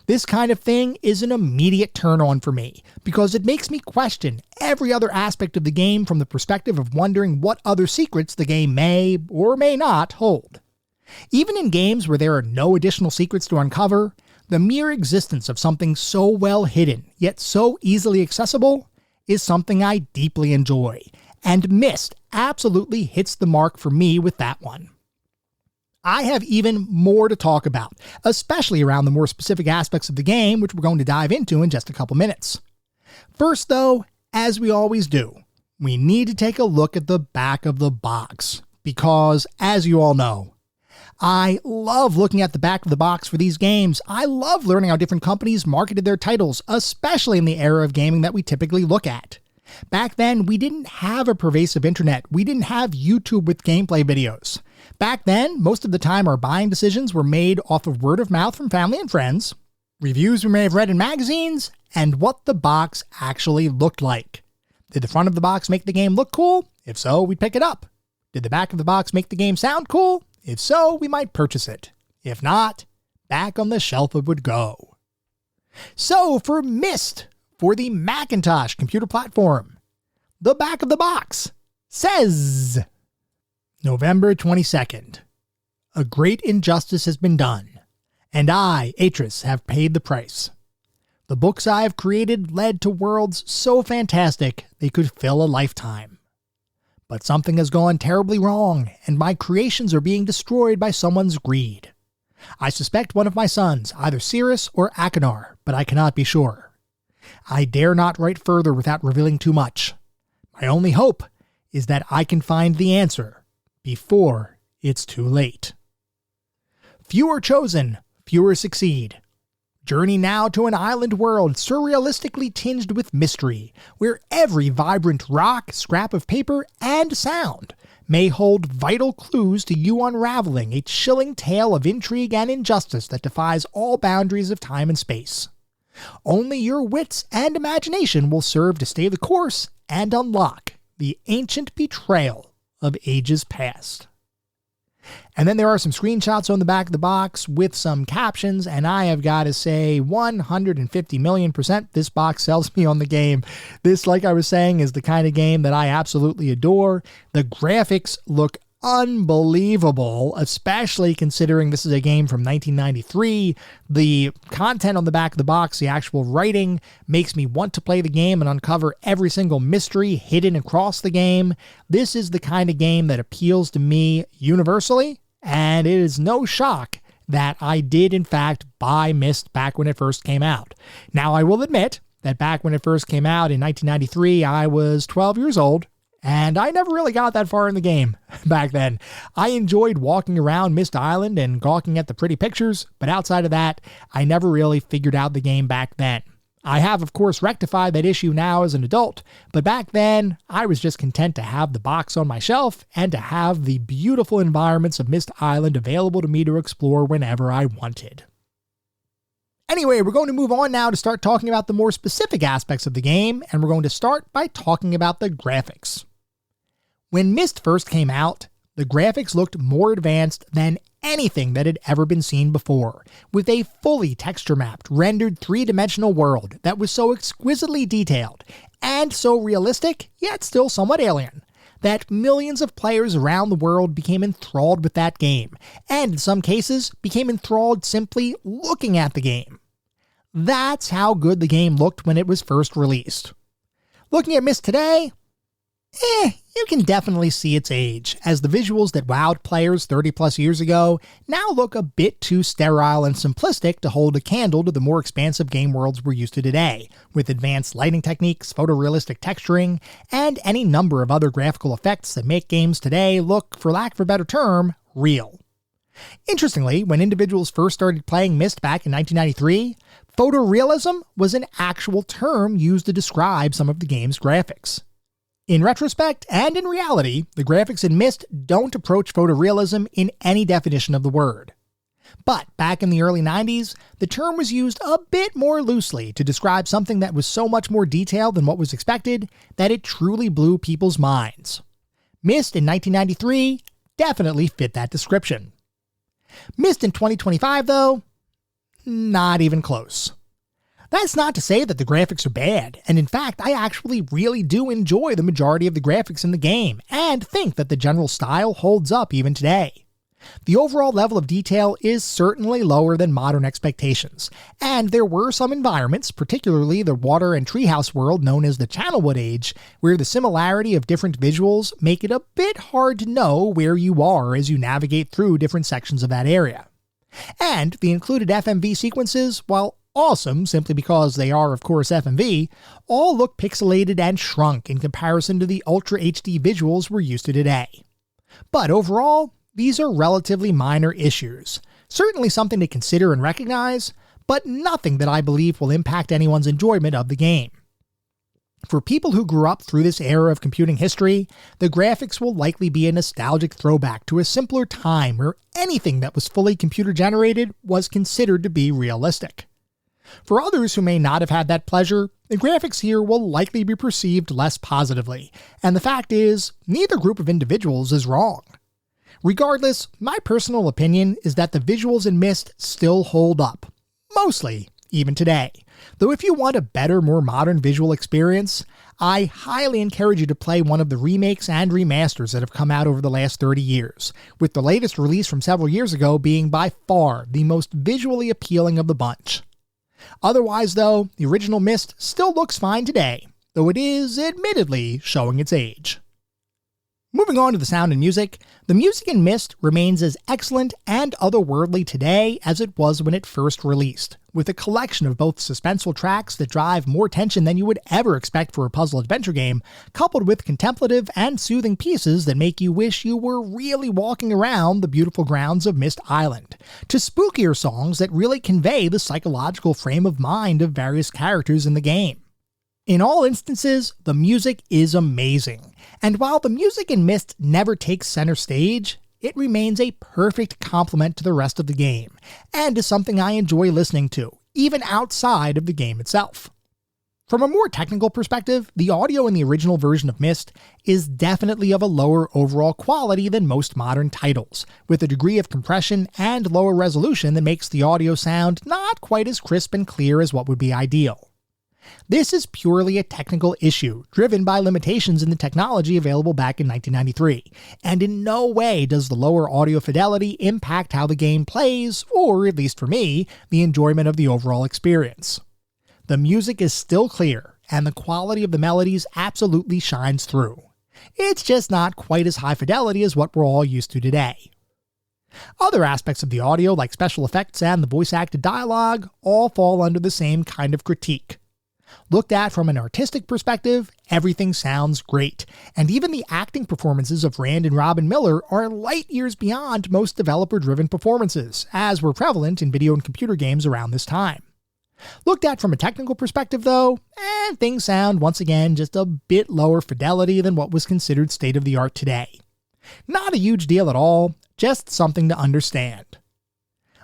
This kind of thing is an immediate turn-on for me, because it makes me question every other aspect of the game from the perspective of wondering what other secrets the game may or may not hold. Even in games where there are no additional secrets to uncover, the mere existence of something so well hidden, yet so easily accessible, is something I deeply enjoy, and Myst absolutely hits the mark for me with that one. I have even more to talk about, especially around the more specific aspects of the game, which we're going to dive into in just a couple minutes. First though, as we always do, we need to take a look at the back of the box, because as you all know, I love looking at the back of the box for these games. I love learning how different companies marketed their titles, especially in the era of gaming that we typically look at. Back then, we didn't have a pervasive internet. We didn't have YouTube with gameplay videos. Back then, most of the time our buying decisions were made off of word of mouth from family and friends, reviews we may have read in magazines, and what the box actually looked like. Did the front of the box make the game look cool? If so, we'd pick it up. Did the back of the box make the game sound cool? If so, we might purchase it. If not, back on the shelf it would go. So for Myst, for the Macintosh computer platform, the back of the box says, November 22nd. A great injustice has been done, and I, Atris, have paid the price. The books I have created led to worlds so fantastic they could fill a lifetime. But something has gone terribly wrong, and my creations are being destroyed by someone's greed. I suspect one of my sons, either Cirrus or Akinar, but I cannot be sure. I dare not write further without revealing too much. My only hope is that I can find the answer before it's too late. Fewer chosen, fewer succeed. Journey now to an island world surrealistically tinged with mystery, where every vibrant rock, scrap of paper, and sound may hold vital clues to you unraveling a chilling tale of intrigue and injustice that defies all boundaries of time and space. Only your wits and imagination will serve to stay the course and unlock the ancient betrayal of ages past. And then there are some screenshots on the back of the box with some captions, and I have got to say 150 million% this box sells me on the game. This, like I was saying, is the kind of game that I absolutely adore. The graphics look unbelievable, especially considering this is a game from 1993. The content on the back of the box, the actual writing, makes me want to play the game and uncover every single mystery hidden across the game. This is the kind of game that appeals to me universally, and it is no shock that I did in fact buy Myst back when it first came out. Now I will admit that back when it first came out in 1993, I was 12 years old, and I never really got that far in the game back then. I enjoyed walking around Myst Island and gawking at the pretty pictures, but outside of that, I never really figured out the game back then. I have, of course, rectified that issue now as an adult, but back then, I was just content to have the box on my shelf and to have the beautiful environments of Myst Island available to me to explore whenever I wanted. Anyway, we're going to move on now to start talking about the more specific aspects of the game, and we're going to start by talking about the graphics. When Myst first came out, the graphics looked more advanced than anything that had ever been seen before, with a fully texture-mapped, rendered three-dimensional world that was so exquisitely detailed and so realistic, yet still somewhat alien, that millions of players around the world became enthralled with that game, and in some cases became enthralled simply looking at the game. That's how good the game looked when it was first released. Looking at Myst today, you can definitely see its age, as the visuals that wowed players 30 plus years ago now look a bit too sterile and simplistic to hold a candle to the more expansive game worlds we're used to today, with advanced lighting techniques, photorealistic texturing, and any number of other graphical effects that make games today look, for lack of a better term, real. Interestingly, when individuals first started playing Myst back in 1993, photorealism was an actual term used to describe some of the game's graphics. In retrospect, and in reality, the graphics in Myst don't approach photorealism in any definition of the word. But back in the early 90s, the term was used a bit more loosely to describe something that was so much more detailed than what was expected that it truly blew people's minds. Myst in 1993 definitely fit that description. Myst in 2025, though, not even close. That's not to say that the graphics are bad, and in fact, I actually really do enjoy the majority of the graphics in the game, and think that the general style holds up even today. The overall level of detail is certainly lower than modern expectations, and there were some environments, particularly the water and treehouse world known as the Channelwood Age, where the similarity of different visuals make it a bit hard to know where you are as you navigate through different sections of that area. And the included FMV sequences, while awesome simply because they are of course FMV, all look pixelated and shrunk in comparison to the Ultra HD visuals we're used to today. But overall, these are relatively minor issues, certainly something to consider and recognize, but nothing that I believe will impact anyone's enjoyment of the game. For people who grew up through this era of computing history, the graphics will likely be a nostalgic throwback to a simpler time where anything that was fully computer-generated was considered to be realistic. For others who may not have had that pleasure, the graphics here will likely be perceived less positively, and the fact is, neither group of individuals is wrong. Regardless, my personal opinion is that the visuals in Myst still hold up, mostly even today. Though if you want a better, more modern visual experience, I highly encourage you to play one of the remakes and remasters that have come out over the last 30 years, with the latest release from several years ago being by far the most visually appealing of the bunch. Otherwise though, the original Myst still looks fine today, though it is admittedly showing its age. Moving on to the sound and music, the music in Myst remains as excellent and otherworldly today as it was when it first released, with a collection of both suspenseful tracks that drive more tension than you would ever expect for a puzzle adventure game, coupled with contemplative and soothing pieces that make you wish you were really walking around the beautiful grounds of Myst Island, to spookier songs that really convey the psychological frame of mind of various characters in the game. In all instances, the music is amazing, and while the music in Myst never takes center stage, it remains a perfect complement to the rest of the game, and is something I enjoy listening to, even outside of the game itself. From a more technical perspective, the audio in the original version of Myst is definitely of a lower overall quality than most modern titles, with a degree of compression and lower resolution that makes the audio sound not quite as crisp and clear as what would be ideal. This is purely a technical issue, driven by limitations in the technology available back in 1993, and in no way does the lower audio fidelity impact how the game plays, or, at least for me, the enjoyment of the overall experience. The music is still clear, and the quality of the melodies absolutely shines through. It's just not quite as high fidelity as what we're all used to today. Other aspects of the audio, like special effects and the voice-acted dialogue, all fall under the same kind of critique. Looked at from an artistic perspective, everything sounds great, and even the acting performances of Rand and Robin Miller are light years beyond most developer-driven performances, as were prevalent in video and computer games around this time. Looked at from a technical perspective though, things sound once again just a bit lower fidelity than what was considered state-of-the-art today. Not a huge deal at all, just something to understand.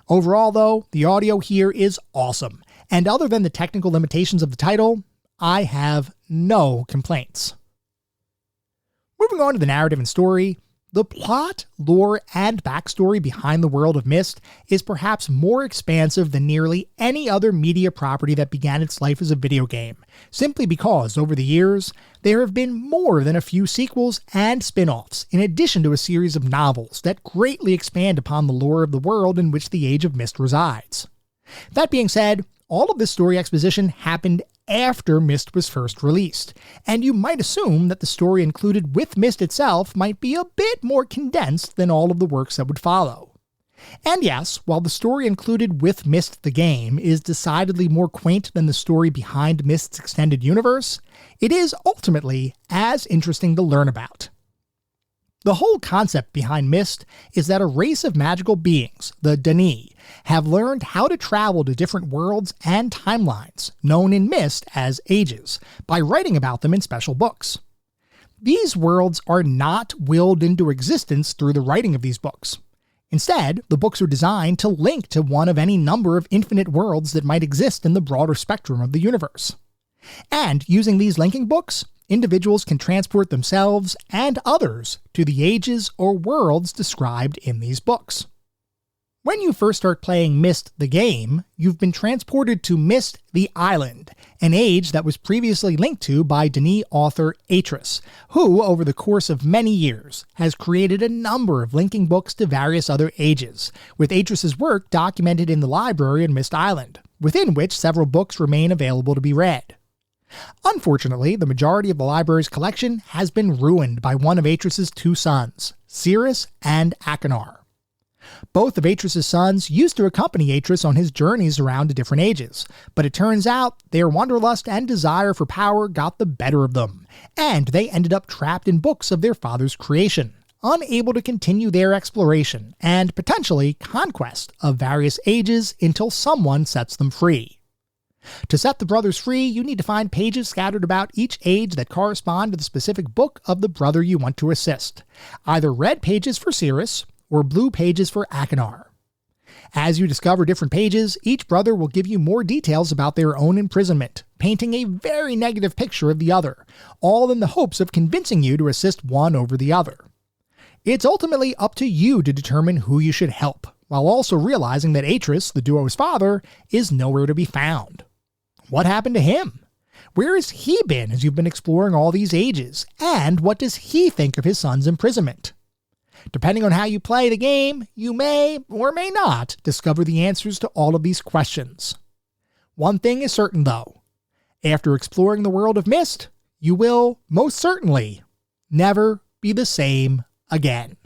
Overall though, the audio here is awesome, and other than the technical limitations of the title, I have no complaints. Moving on to the narrative and story, the plot, lore, and backstory behind the world of Myst is perhaps more expansive than nearly any other media property that began its life as a video game, simply because, over the years, there have been more than a few sequels and spin-offs, in addition to a series of novels that greatly expand upon the lore of the world in which the Age of Myst resides. That being said, all of this story exposition happened after Myst was first released, and you might assume that the story included with Myst itself might be a bit more condensed than all of the works that would follow. And yes, while the story included with Myst the game is decidedly more quaint than the story behind Myst's extended universe, it is ultimately as interesting to learn about. The whole concept behind Myst is that a race of magical beings, the Dani, have learned how to travel to different worlds and timelines, known in Myst as ages, by writing about them in special books. These worlds are not willed into existence through the writing of these books. Instead, the books are designed to link to one of any number of infinite worlds that might exist in the broader spectrum of the universe. And using these linking books, individuals can transport themselves and others to the ages or worlds described in these books. When you first start playing Myst the game, you've been transported to Myst the Island, an age that was previously linked to by Denis author Atris, who, over the course of many years, has created a number of linking books to various other ages, with Atris's work documented in the library in Myst Island, within which several books remain available to be read. Unfortunately, the majority of the library's collection has been ruined by one of Atris's two sons, Cyrus and Achenar. Both of Atris's sons used to accompany Atris on his journeys around to different ages, but it turns out their wanderlust and desire for power got the better of them, and they ended up trapped in books of their father's creation, unable to continue their exploration and potentially conquest of various ages until someone sets them free. To set the brothers free, you need to find pages scattered about each age that correspond to the specific book of the brother you want to assist, either red pages for Cyrus or blue pages for Achenar. As you discover different pages, each brother will give you more details about their own imprisonment, painting a very negative picture of the other, all in the hopes of convincing you to assist one over the other. It's ultimately up to you to determine who you should help, while also realizing that Atris, the duo's father, is nowhere to be found. What happened to him? Where has he been as you've been exploring all these ages? And what does he think of his son's imprisonment? Depending on how you play the game, you may or may not discover the answers to all of these questions. One thing is certain though. After exploring the world of Myst, you will, most certainly, never be the same again.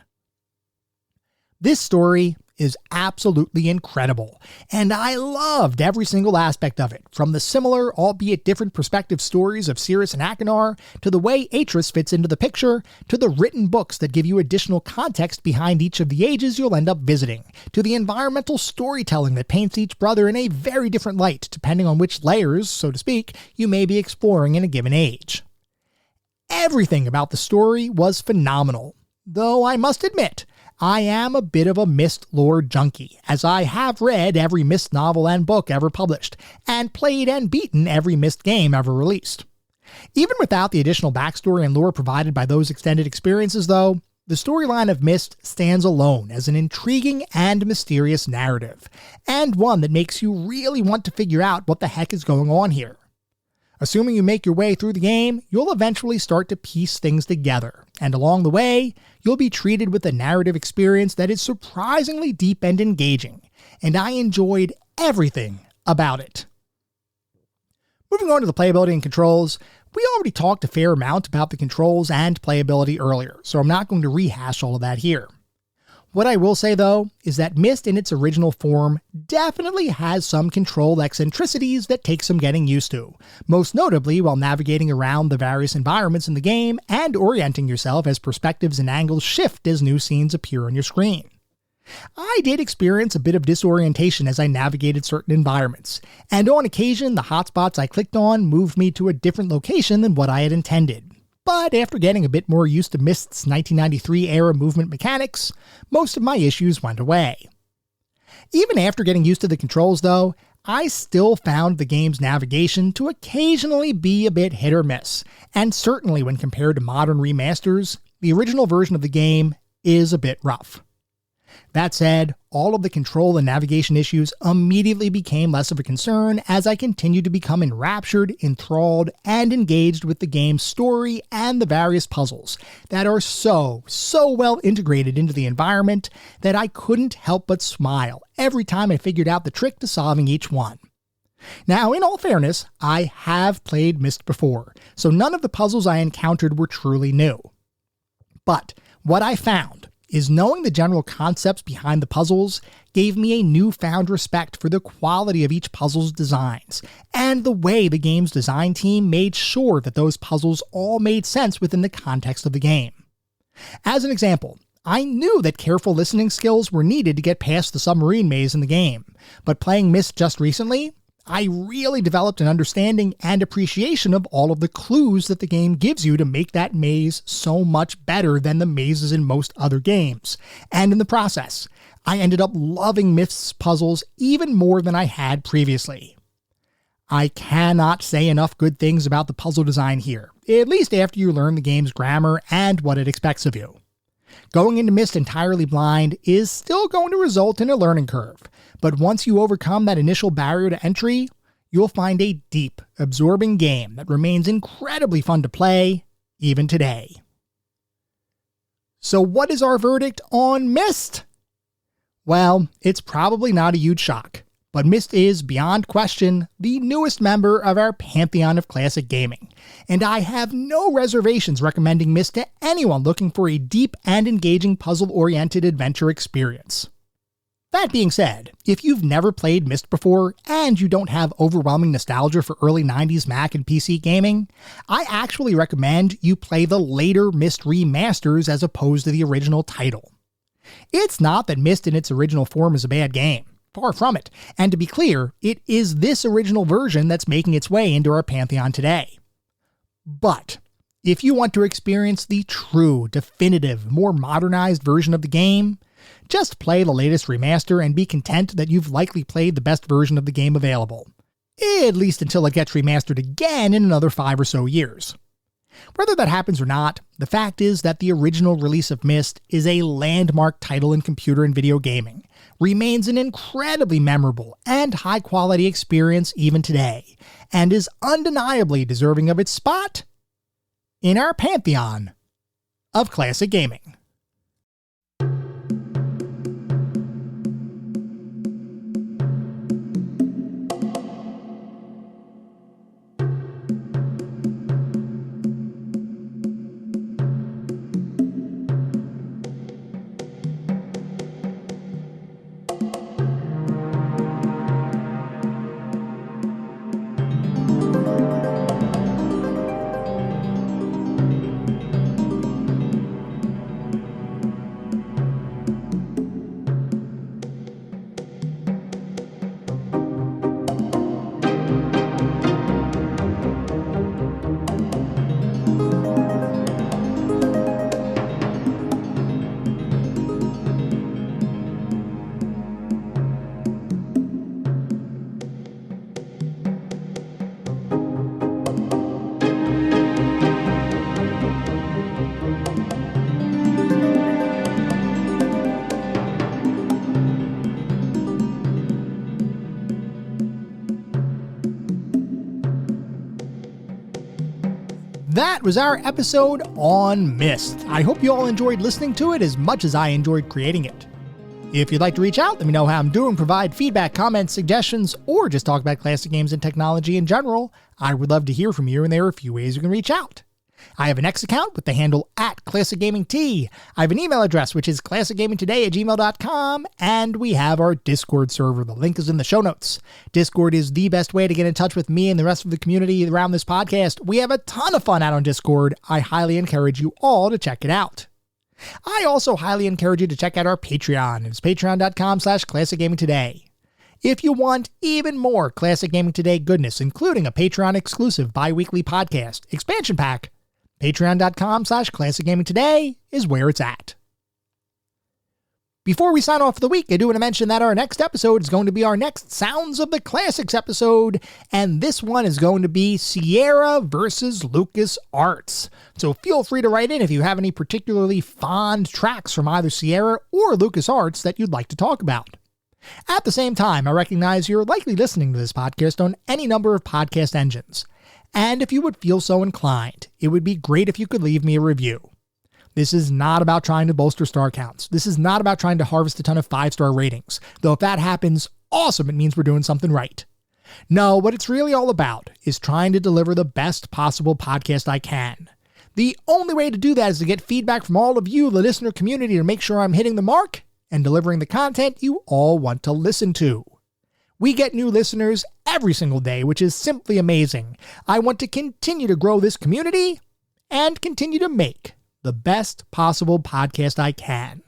This story is absolutely incredible, and I loved every single aspect of it, from the similar, albeit different perspective stories of Cyrus and Achenar, to the way Atris fits into the picture, to the written books that give you additional context behind each of the ages you'll end up visiting, to the environmental storytelling that paints each brother in a very different light, depending on which layers, so to speak, you may be exploring in a given age. Everything about the story was phenomenal, though I must admit, I am a bit of a Myst lore junkie, as I have read every Myst novel and book ever published, and played and beaten every Myst game ever released. Even without the additional backstory and lore provided by those extended experiences though, the storyline of Myst stands alone as an intriguing and mysterious narrative, and one that makes you really want to figure out what the heck is going on here. Assuming you make your way through the game, you'll eventually start to piece things together, and along the way, you'll be treated with a narrative experience that is surprisingly deep and engaging, and I enjoyed everything about it. Moving on to the playability and controls, we already talked a fair amount about the controls and playability earlier, so I'm not going to rehash all of that here. What I will say though, is that Myst in its original form definitely has some control eccentricities that take some getting used to, most notably while navigating around the various environments in the game and orienting yourself as perspectives and angles shift as new scenes appear on your screen. I did experience a bit of disorientation as I navigated certain environments, and on occasion the hotspots I clicked on moved me to a different location than what I had intended. But after getting a bit more used to Myst's 1993-era movement mechanics, most of my issues went away. Even after getting used to the controls though, I still found the game's navigation to occasionally be a bit hit or miss, and certainly when compared to modern remasters, the original version of the game is a bit rough. That said, all of the control and navigation issues immediately became less of a concern as I continued to become enraptured, enthralled, and engaged with the game's story and the various puzzles that are so well integrated into the environment that I couldn't help but smile every time I figured out the trick to solving each one. Now, in all fairness, I have played Myst before, so none of the puzzles I encountered were truly new. But what I found is knowing the general concepts behind the puzzles gave me a newfound respect for the quality of each puzzle's designs, and the way the game's design team made sure that those puzzles all made sense within the context of the game. As an example, I knew that careful listening skills were needed to get past the submarine maze in the game, but playing Myst just recently, I really developed an understanding and appreciation of all of the clues that the game gives you to make that maze so much better than the mazes in most other games. And in the process, I ended up loving Myst's puzzles even more than I had previously. I cannot say enough good things about the puzzle design here, at least after you learn the game's grammar and what it expects of you. Going into Myst entirely blind is still going to result in a learning curve, but once you overcome that initial barrier to entry, you'll find a deep, absorbing game that remains incredibly fun to play, even today. So what is our verdict on Myst? Well, it's probably not a huge shock, but Myst is, beyond question, the newest member of our pantheon of classic gaming, and I have no reservations recommending Myst to anyone looking for a deep and engaging puzzle-oriented adventure experience. That being said, if you've never played Myst before and you don't have overwhelming nostalgia for early 90s Mac and PC gaming, I actually recommend you play the later Myst remasters as opposed to the original title. It's not that Myst in its original form is a bad game. Far from it. And to be clear, it is this original version that's making its way into our pantheon today. But if you want to experience the true, definitive, more modernized version of the game, just play the latest remaster and be content that you've likely played the best version of the game available. At least until it gets remastered again in another 5 or so years. Whether that happens or not, the fact is that the original release of Myst is a landmark title in computer and video gaming, remains an incredibly memorable and high-quality experience even today, and is undeniably deserving of its spot in our pantheon of classic gaming. That was our episode on Myst. I hope you all enjoyed listening to it as much as I enjoyed creating it. If you'd like to reach out, let me know how I'm doing, provide feedback, comments, suggestions, or just talk about classic games and technology in general, I would love to hear from you, and there are a few ways you can reach out. I have an X account with the handle @ClassicGamingT. I have an email address, which is classicgamingtoday@gmail.com, and we have our Discord server. The link is in the show notes. Discord is the best way to get in touch with me and the rest of the community around this podcast. We have a ton of fun out on Discord. I highly encourage you all to check it out. I also highly encourage you to check out our Patreon. It's patreon.com/ClassicGamingToday. If you want even more Classic Gaming Today goodness, including a Patreon-exclusive bi-weekly podcast expansion pack, patreon.com/ClassicGamingToday is where it's at. Before we sign off for the week, I do want to mention that our next episode is going to be our next Sounds of the Classics episode, and this one is going to be Sierra versus LucasArts. So feel free to write in if you have any particularly fond tracks from either Sierra or LucasArts that you'd like to talk about. At the same time, I recognize you're likely listening to this podcast on any number of podcast engines. And if you would feel so inclined, it would be great if you could leave me a review. This is not about trying to bolster star counts. This is not about trying to harvest a ton of 5-star ratings. Though if that happens, awesome, it means we're doing something right. No, what it's really all about is trying to deliver the best possible podcast I can. The only way to do that is to get feedback from all of you, the listener community, to make sure I'm hitting the mark and delivering the content you all want to listen to. We get new listeners every single day, which is simply amazing. I want to continue to grow this community and continue to make the best possible podcast I can.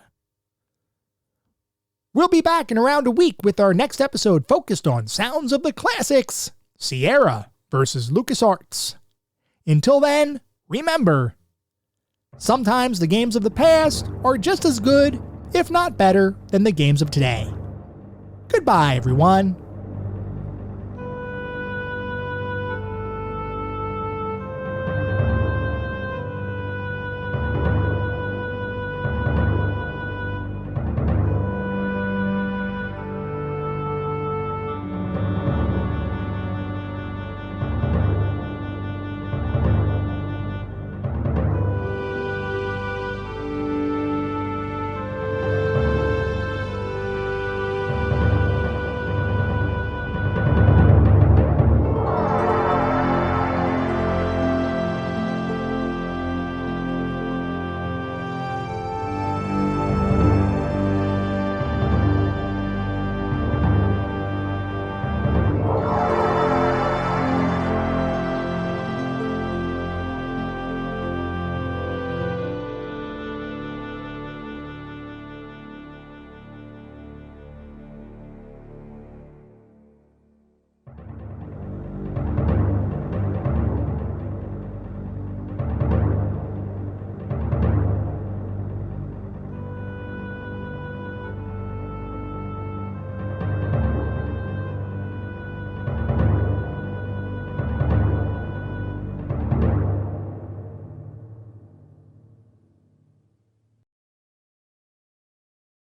We'll be back in around a week with our next episode focused on Sounds of the Classics, Sierra versus LucasArts. Until then, remember, sometimes the games of the past are just as good, if not better, than the games of today. Goodbye, everyone.